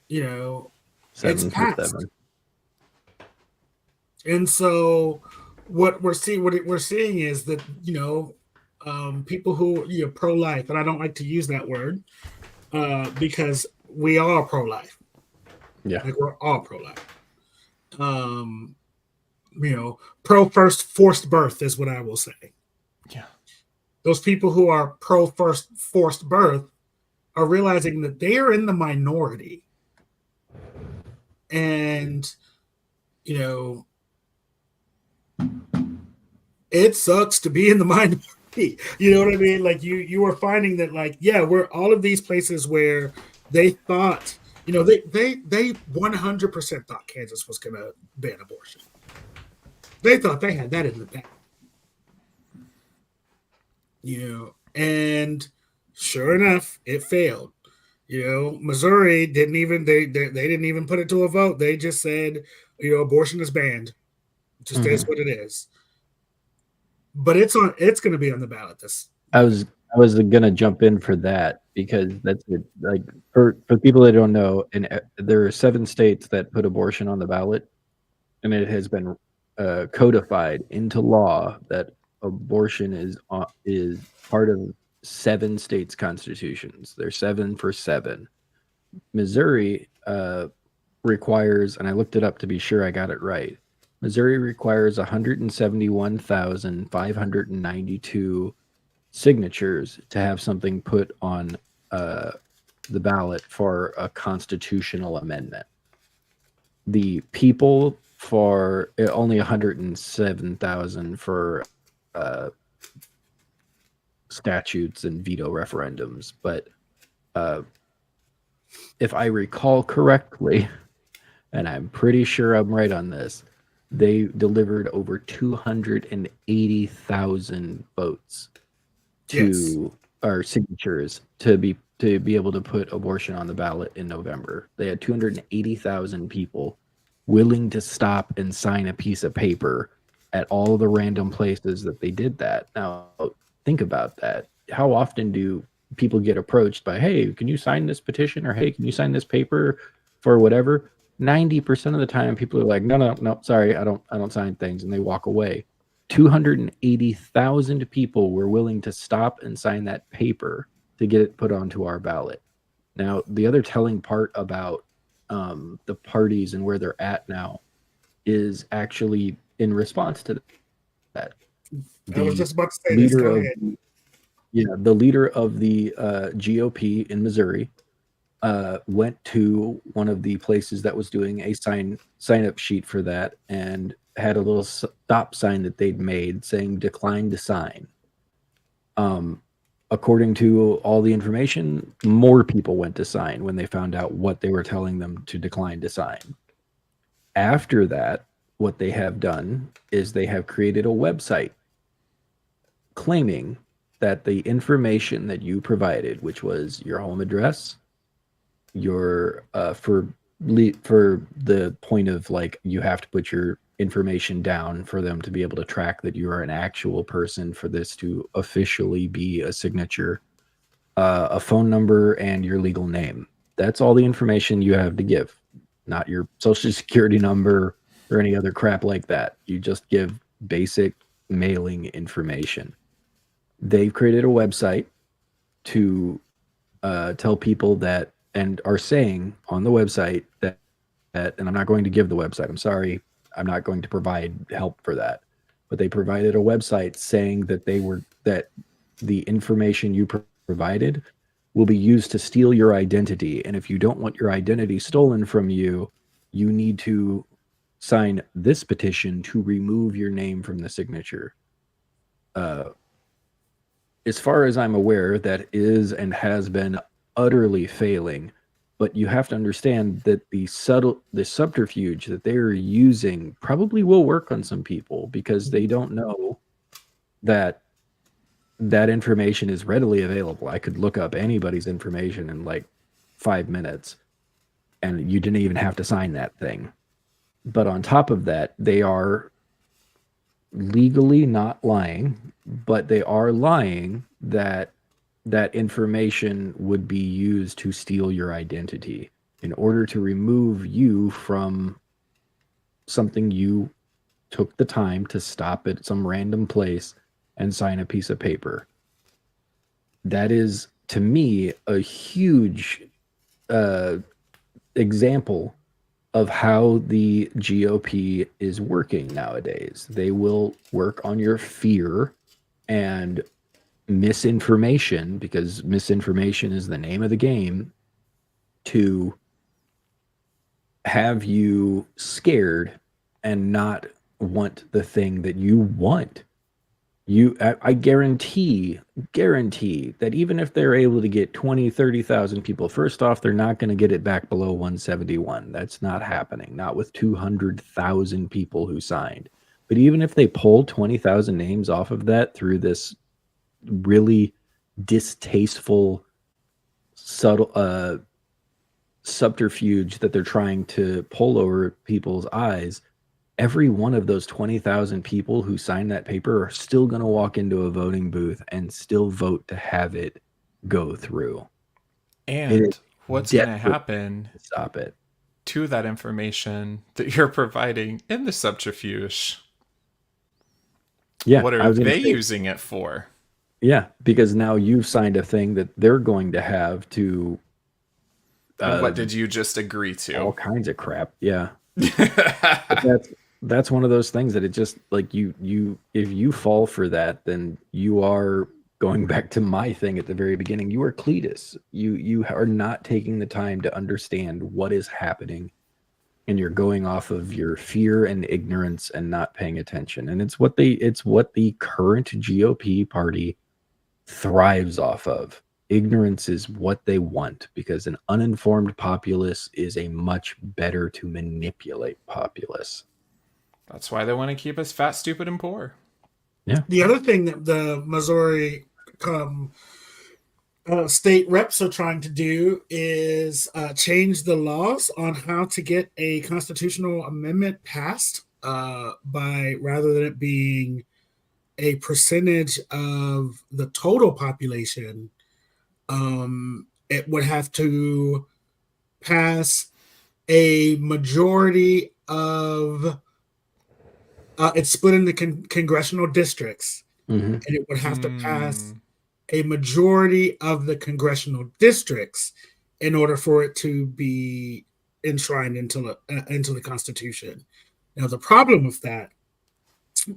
you know, it's passed. And so what we're seeing is that, you know, people who, you know, pro-life, and I don't like to use that word because we are pro-life. Yeah. Like we're all pro-life. You know, pro-first forced birth is what I will say. Yeah. Those people who are pro-first forced birth are realizing that they are in the minority. And, you know, it sucks to be in the minority. You know what I mean? Like you were finding that like, yeah, we're all of these places where they thought, they 100% thought Kansas was gonna ban abortion. They thought they had that in the bag. And sure enough, it failed. Missouri didn't even they didn't even put it to a vote. They just said, abortion is banned. It just is what it is. But it's going to be on the ballot this. I was gonna jump in for that because that's it. Like for people that don't know, and there are 7 states that put abortion on the ballot, and it has been codified into law that abortion is part of 7 states' constitutions. They're 7 for 7. Missouri requires, and I looked it up to be sure I got it right. Missouri requires 171,592 signatures to have something put on the ballot for a constitutional amendment. The people for only 107,000 for statutes and veto referendums. But if I recall correctly, and I'm pretty sure I'm right on this, they delivered over 280,000 votes to our signatures to be able to put abortion on the ballot in November. They had 280,000 people willing to stop and sign a piece of paper at all the random places that they did that. Now, think about that. How often do people get approached by, hey, can you sign this petition? Or hey, can you sign this paper for whatever? 90% of the time people are like, no, sorry, I don't sign things, and they walk away. 280,000 people were willing to stop and sign that paper to get it put onto our ballot. Now, the other telling part about the parties and where they're at now is actually in response to that. I was just about to say this. Go ahead. The leader of the GOP in Missouri went to one of the places that was doing a sign up sheet for that and had a little stop sign that they'd made saying decline to sign. According to all the information, more people went to sign when they found out what they were telling them to decline to sign. After that, what they have done is they have created a website claiming that the information that you provided, which was your home address, your for the point of like you have to put your information down for them to be able to track that you are an actual person for this to officially be a signature, a phone number, and your legal name. That's all the information you have to give, not your social security number or any other crap like that. You just give basic mailing information. They've created a website to tell people that, and are saying on the website that, and I'm not going to give the website, I'm sorry, I'm not going to provide help for that, but they provided a website saying that that the information you provided will be used to steal your identity, and if you don't want your identity stolen from you, you need to sign this petition to remove your name from the signature. As far as I'm aware, that is and has been utterly failing. But you have to understand that the subterfuge that they're using probably will work on some people because they don't know that information is readily available. I could look up anybody's information in like 5 minutes, and you didn't even have to sign that thing. But on top of that, they are legally not lying, but they are lying that information would be used to steal your identity in order to remove you from something you took the time to stop at some random place and sign a piece of paper. That is, to me, a huge example of how the GOP is working nowadays. They will work on your fear and misinformation, because misinformation is the name of the game, to have you scared and not want the thing that you want. I guarantee that even if they're able to get 20, 30,000 people, first off, they're not going to get it back below 171. That's not happening, not with 200,000 people who signed. But even if they pull 20,000 names off of that through this really distasteful, subtle subterfuge that they're trying to pull over people's eyes, every one of those 20,000 people who signed that paper are still going to walk into a voting booth and still vote to have it go through. It is And what's going to desperate happen to stop it. to that information that you're providing in the subterfuge? Yeah, What I are was going to they say, using it for? yeah, because now you've signed a thing that they're going to have to And uh, what did you just agree all to? kinds of crap. Yeah. But that's one of those things that it just like you if you fall for that, then you are going back to my thing at the very beginning. You are Cletus. You are not taking the time to understand what is happening, and you're going off of your fear and ignorance and not paying attention. And it's what the current GOP party thrives off of. Ignorance is what they want because an uninformed populace is a much better to manipulate populace. That's why they want to keep us fat, stupid, and poor. Yeah. The other thing that the Missouri um, state reps are trying to do is change the laws on how to get a constitutional amendment passed by rather than it being a percentage of the total population, it would have to pass a majority of it's split into congressional districts, Hmm. and it would have to pass Hmm. a majority of the congressional districts in order for it to be enshrined into the Constitution. Now, the problem with that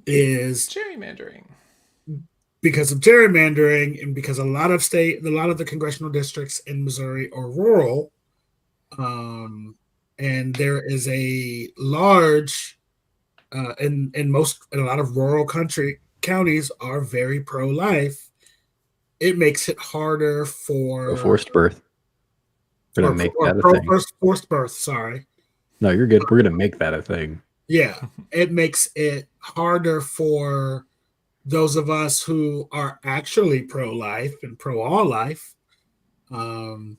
is Gerrymandering. because of gerrymandering and because a lot of the congressional districts in Missouri are rural, and there is a large in a lot of rural country counties are very pro-life. It makes it harder Pro for forced birth. We're gonna make or that a pro thing. first forced birth. Sorry, No, you're good. We're gonna make that a thing. yeah, it makes it harder for those of us who are actually pro-life and pro all life um,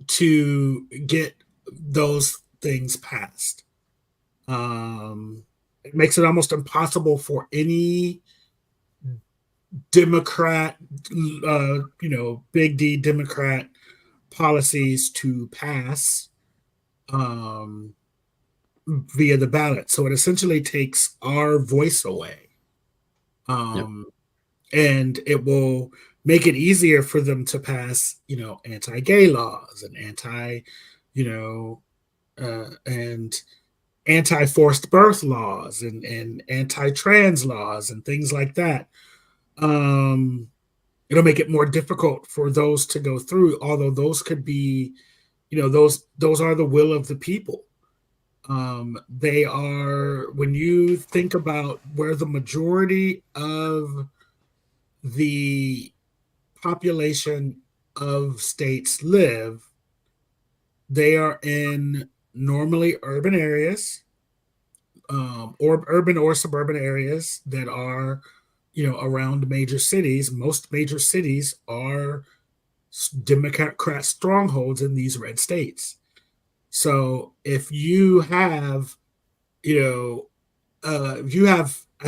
to get those things passed. It makes it almost impossible for any Democrat, big D Democrat policies to pass um, via the ballot. So it essentially takes our voice away. Yep. Um, and it will make it easier for them to pass, anti-gay laws and and anti-forced birth laws and anti-trans laws and things like that. Um, it'll make it more difficult for those to go through, although those could be, those are the will of the people. They are when you think about where the majority of the population of states live, they are in normally urban areas, or urban or suburban areas that are, around major cities. Most major cities are Democrat strongholds in these red states. So if you have, I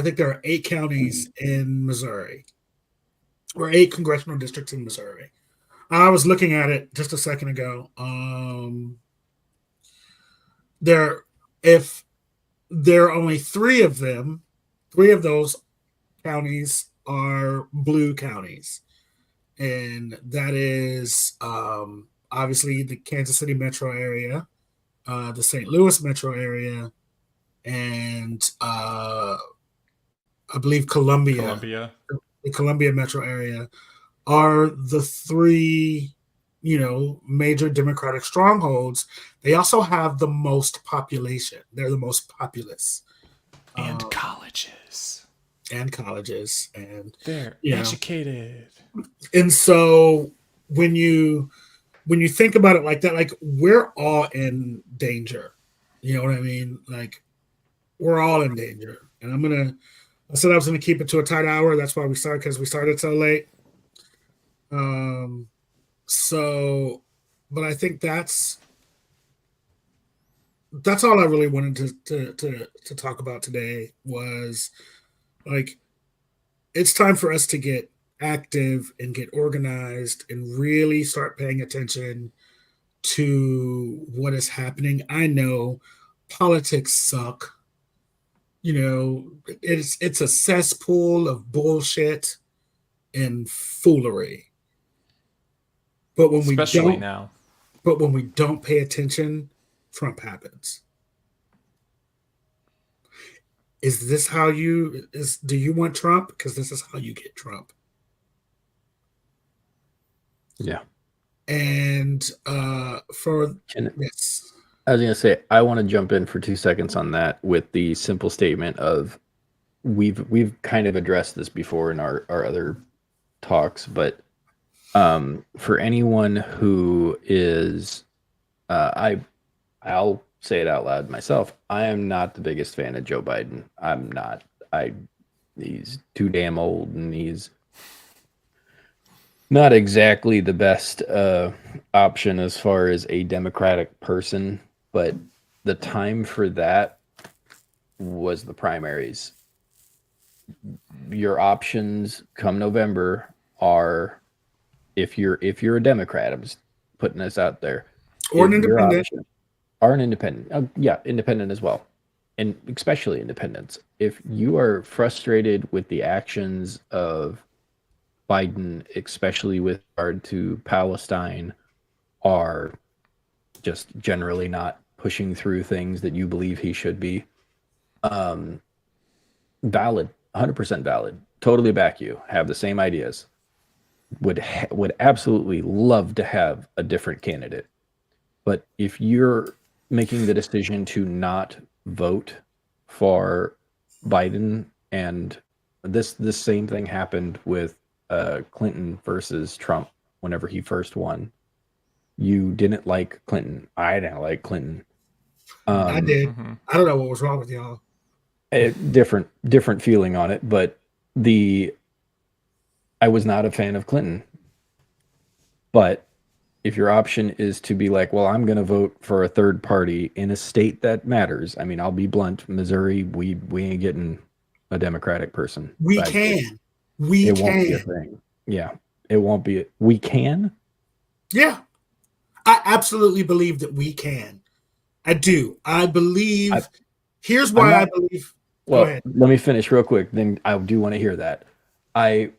think there are 8 counties in Missouri, or 8 congressional districts in Missouri. I was looking at it just a second ago. There, if there are only 3 of them, 3 of those counties are blue counties, and that is obviously the Kansas City metro area, the St. Louis metro area, and I believe Columbia, Columbia. the Columbia metro area, are the 3, major Democratic strongholds. They also have the most population. They're the most populous. And um, colleges. and colleges, and They're you know, educated. and so when you think about it like that, like we're all in danger. You know what I mean? Like we're all in danger. And I said I was gonna keep it to a tight hour. That's why we started, because we started so late. Um, so, but I think that's all I really wanted to talk about today was like it's time for us to get active and get organized and really start paying attention to what is happening. I know politics suck. You know, it's a cesspool of bullshit and foolery. But when we Especially don't now. but when we don't pay attention, Trump happens. Is this how you is do you want Trump? Because this is how you get Trump. Yeah. And for Can, yes. I was going to say, I want to jump in for 2 seconds on that with the simple statement of we've kind of addressed this before in our other talks, but for anyone who is, I'll say it out loud myself. I am not the biggest fan of Joe Biden. I'm not. I He's too damn old, and he's not exactly the best option as far as a Democratic person. But the time for that was the primaries. Your options come November are, if you're a Democrat, I'm just putting this out there. Or an If your independent. option are an independent, yeah, independent as well, and especially independents. If you are frustrated with the actions of Biden, especially with regard to Palestine, are just generally not pushing through things that you believe he should be, um, valid, 100% valid. Totally back you. Have the same ideas. Would absolutely love to have a different candidate. But if you're making the decision to not vote for Biden, and this same thing happened with Clinton versus Trump whenever he first won. You didn't like Clinton. I didn't like Clinton. I Um, did. Mm-hmm. I don't know what was wrong with y'all. a different feeling on it, but the I was not a fan of Clinton. But if your option is to be like, well, I'm going to vote for a third party in a state that matters. I mean, I'll be blunt. Missouri, we ain't getting a Democratic person. We Like can. We it won't be a can. thing. Yeah, it won't be. We can. Yeah. I absolutely believe that we can. I do. I I, believe. Here's I'm why I not. believe. Go Well, ahead. let me finish real quick. Then I do want to hear that. I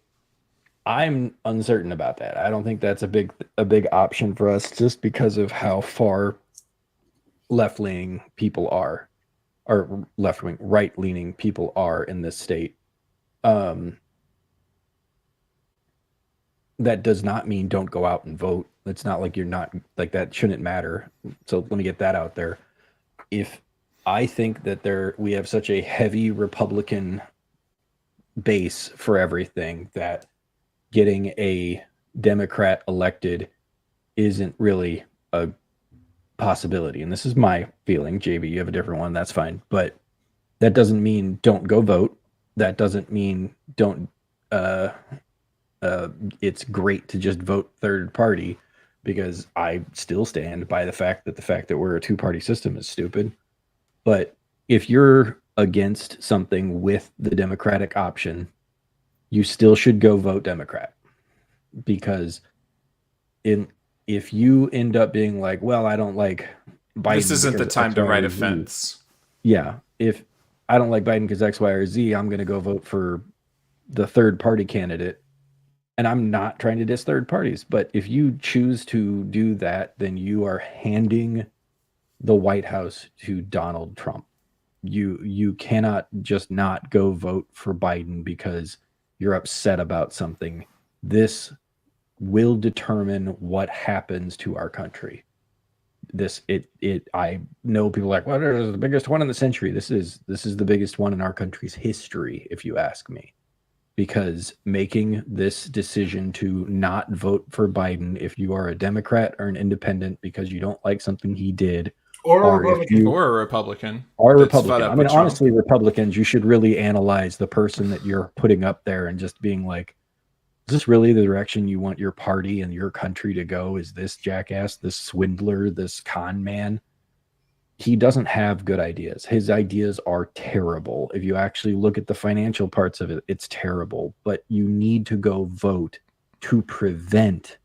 I'm uncertain about that. I don't think that's a big option for us, just because of how far left leaning people are, or left wing, right leaning people are in this state. Um, that does not mean don't go out and vote. It's not like you're not, like, that shouldn't matter. So let me get that out there. If I think that we have such a heavy Republican base for everything that getting a Democrat elected isn't really a possibility. And this is my feeling. JB, you have a different one. That's fine. But that doesn't mean don't go vote. That doesn't mean don't. Uh, it's great to just vote third party, because I still stand by the fact that we're a two-party system is stupid. But if you're against something with the Democratic option, you still should go vote Democrat, because in if you end up being like, well, I don't like This Biden isn't the because time X, to Y, write or a Z. fence. Yeah, if I don't like Biden because X, Y, or Z, I'm going to go vote for the third party candidate. And I'm not trying to diss third parties, but if you choose to do that, then you are handing the White House to Donald Trump. You cannot just not go vote for Biden because you're upset about something. This will determine what happens to our country. I know people are like, well, this is the biggest one in the century. This is the biggest one in our country's history, if you ask me. Because making this decision to not vote for Biden if you are a Democrat or an independent because you don't like something he did, Or a or if Republican. you Or a Republican are a that's fed Republican. I up mean, with Trump. honestly, Republicans, you should really analyze the person that you're putting up there and just being like, is this really the direction you want your party and your country to go? Is this jackass, this swindler, this con man? He doesn't have good ideas. His ideas are terrible. If you actually look at the financial parts of it, it's terrible. But you need to go vote to prevent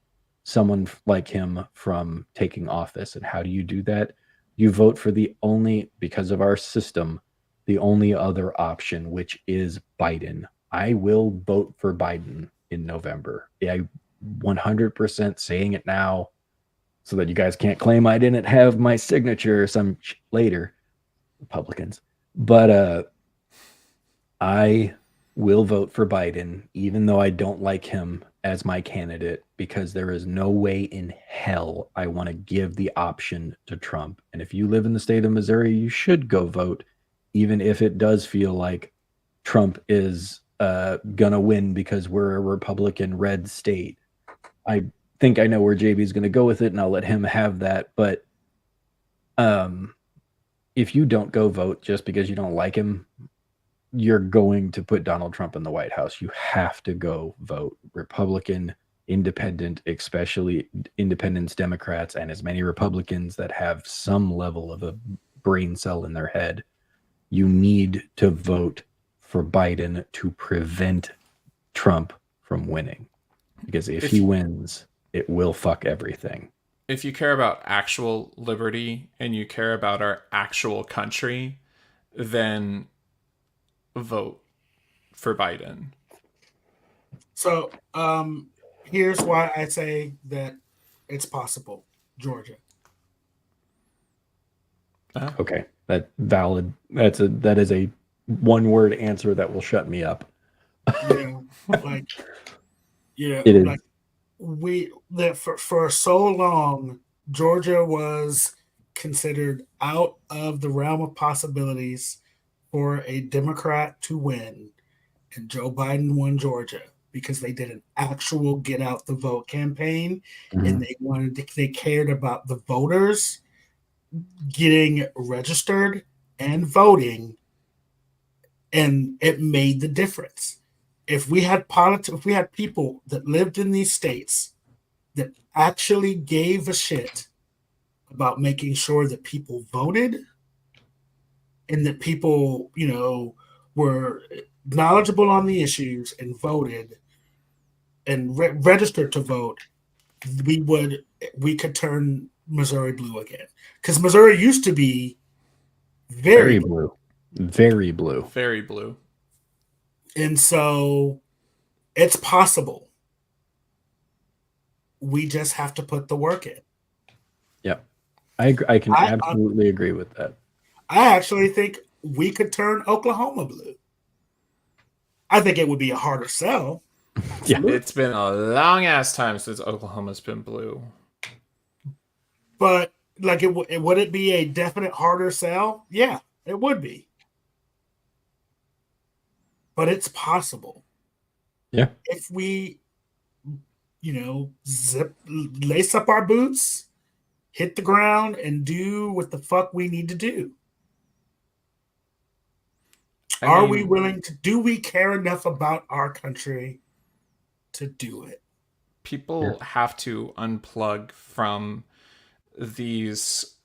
someone like him from taking office. And how do you do that? You vote for the only, because of our system, the only other option, which is Biden. I will vote for Biden in November. I 100% saying it now so that you guys can't claim I didn't have my signature or some later, Republicans. But I will vote for Biden, even though I don't like him as my candidate, because there is no way in hell I want to give the option to Trump. And if you live in the state of Missouri, you should go vote, even if it does feel like Trump is gonna win because we're a Republican red state. I think I know where JB's going to go with it, and I'll let him have that. But if you don't go vote just because you don't like him, you're going to put Donald Trump in the White House. You have to go vote. Republican, independent, especially independents, Democrats, and as many Republicans that have some level of a brain cell in their head. You need to vote for Biden to prevent Trump from winning. Because if he wins, it will fuck everything. If you care about actual liberty and you care about our actual country, then vote for Biden. So here's why I say that it's possible. Georgia. Okay, that valid. That is a one word answer that will shut me up. Yeah, like It is. like for so long, Georgia was considered out of the realm of possibilities for a Democrat to win, and Joe Biden won Georgia because they did an actual get out the vote campaign, and they cared about the voters getting registered and voting, and it made the difference. If we had people that lived in these states that actually gave a shit about making sure that people voted and that people, were knowledgeable on the issues and voted and registered to vote, we could turn Missouri blue again. Because Missouri used to be very blue. Very blue. Very blue. And so it's possible. We just have to put the work in. Yep. I can absolutely agree with that. I actually think we could turn Oklahoma blue. I think it would be a harder sell. Yeah. It's been a long ass time since Oklahoma's been blue. But like, would it be a definite harder sell? Yeah, it would be. But it's possible. Yeah. If we, lace up our boots, hit the ground, and do what the fuck we need to do. Are we willing to? Do we care enough about our country to do it? People have to unplug from these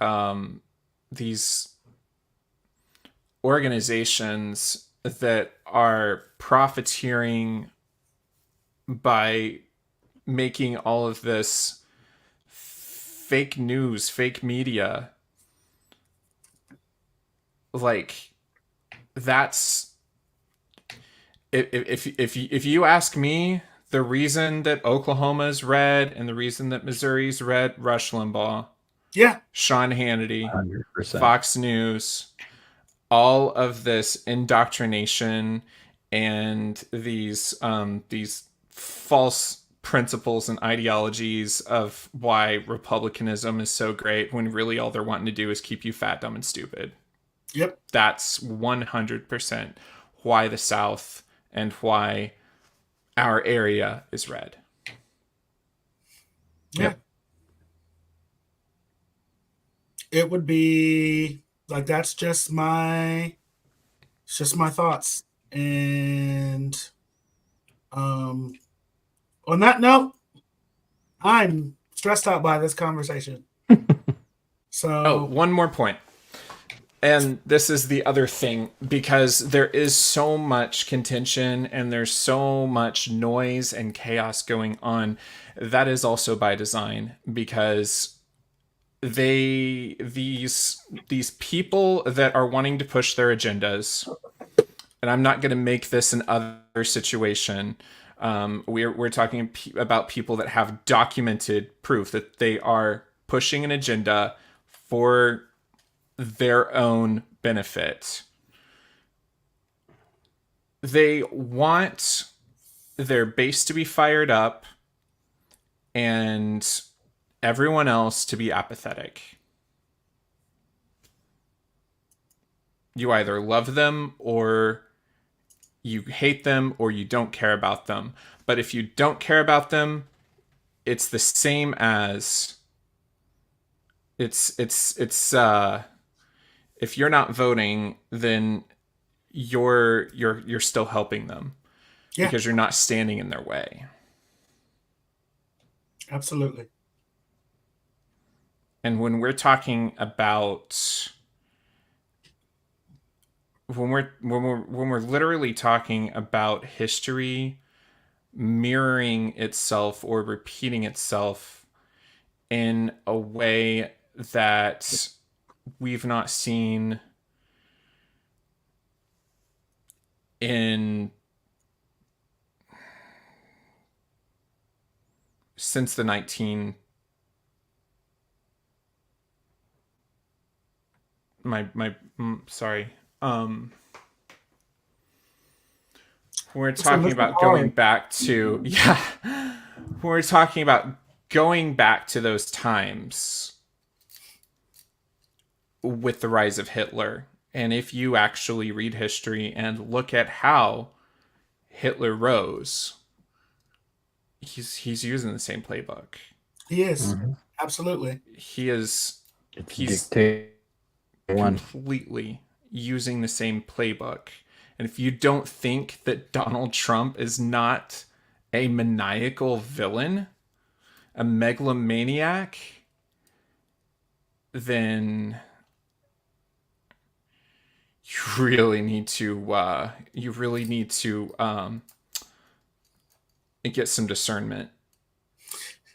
organizations that are profiteering by making all of this fake news, fake media. Like, that's if you ask me, the reason that Oklahoma's red and the reason that Missouri's red, Rush Limbaugh, Yeah, Sean Hannity, 100%. Fox News, all of this indoctrination and these false principles and ideologies of why republicanism is so great when really all they're wanting to do is keep you fat, dumb, and stupid. Yep. That's 100% why the South and why our area is red. Yeah. It would be like, that's just my thoughts. And on that note, I'm stressed out by this conversation. So one more point. And this is the other thing, because there is so much contention and there's so much noise and chaos going on. That is also by design, because these people that are wanting to push their agendas, and I'm not going to make this an other situation. We're talking about people that have documented proof that they are pushing an agenda for their own benefit. They want their base to be fired up and everyone else to be apathetic. You either love them or you hate them or you don't care about them. But if you don't care about them, it's the same as it's if you're not voting, then you're still helping them, because you're not standing in their way. Absolutely. And when we're talking about when we're literally talking about history mirroring itself or repeating itself in a way that we've not seen since the 19 sorry. We're talking about going back to we're talking about going back to those times with the rise of Hitler. And if you actually read history and look at how Hitler rose, he's using the same playbook. He is. Absolutely. He's one completely using the same playbook. And if you don't think that Donald Trump is not a maniacal villain, a megalomaniac, then you really need to get some discernment.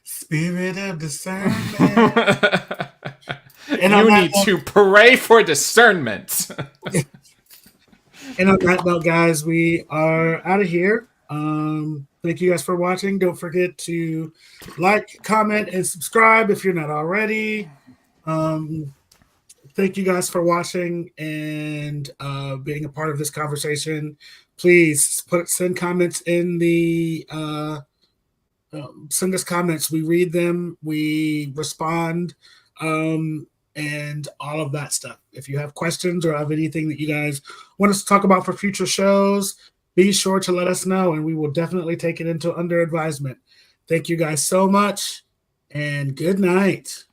Spirit of discernment. And you need to pray for discernment. And on that note, guys, we are out of here. Thank you guys for watching. Don't forget to like, comment, and subscribe if you're not already. Thank you guys for watching and being a part of this conversation. Please send comments in the send us comments. We read them, we respond, and all of that stuff. If you have questions or have anything that you guys want us to talk about for future shows, be sure to let us know, and we will definitely take it into under advisement. Thank you guys so much, and good night.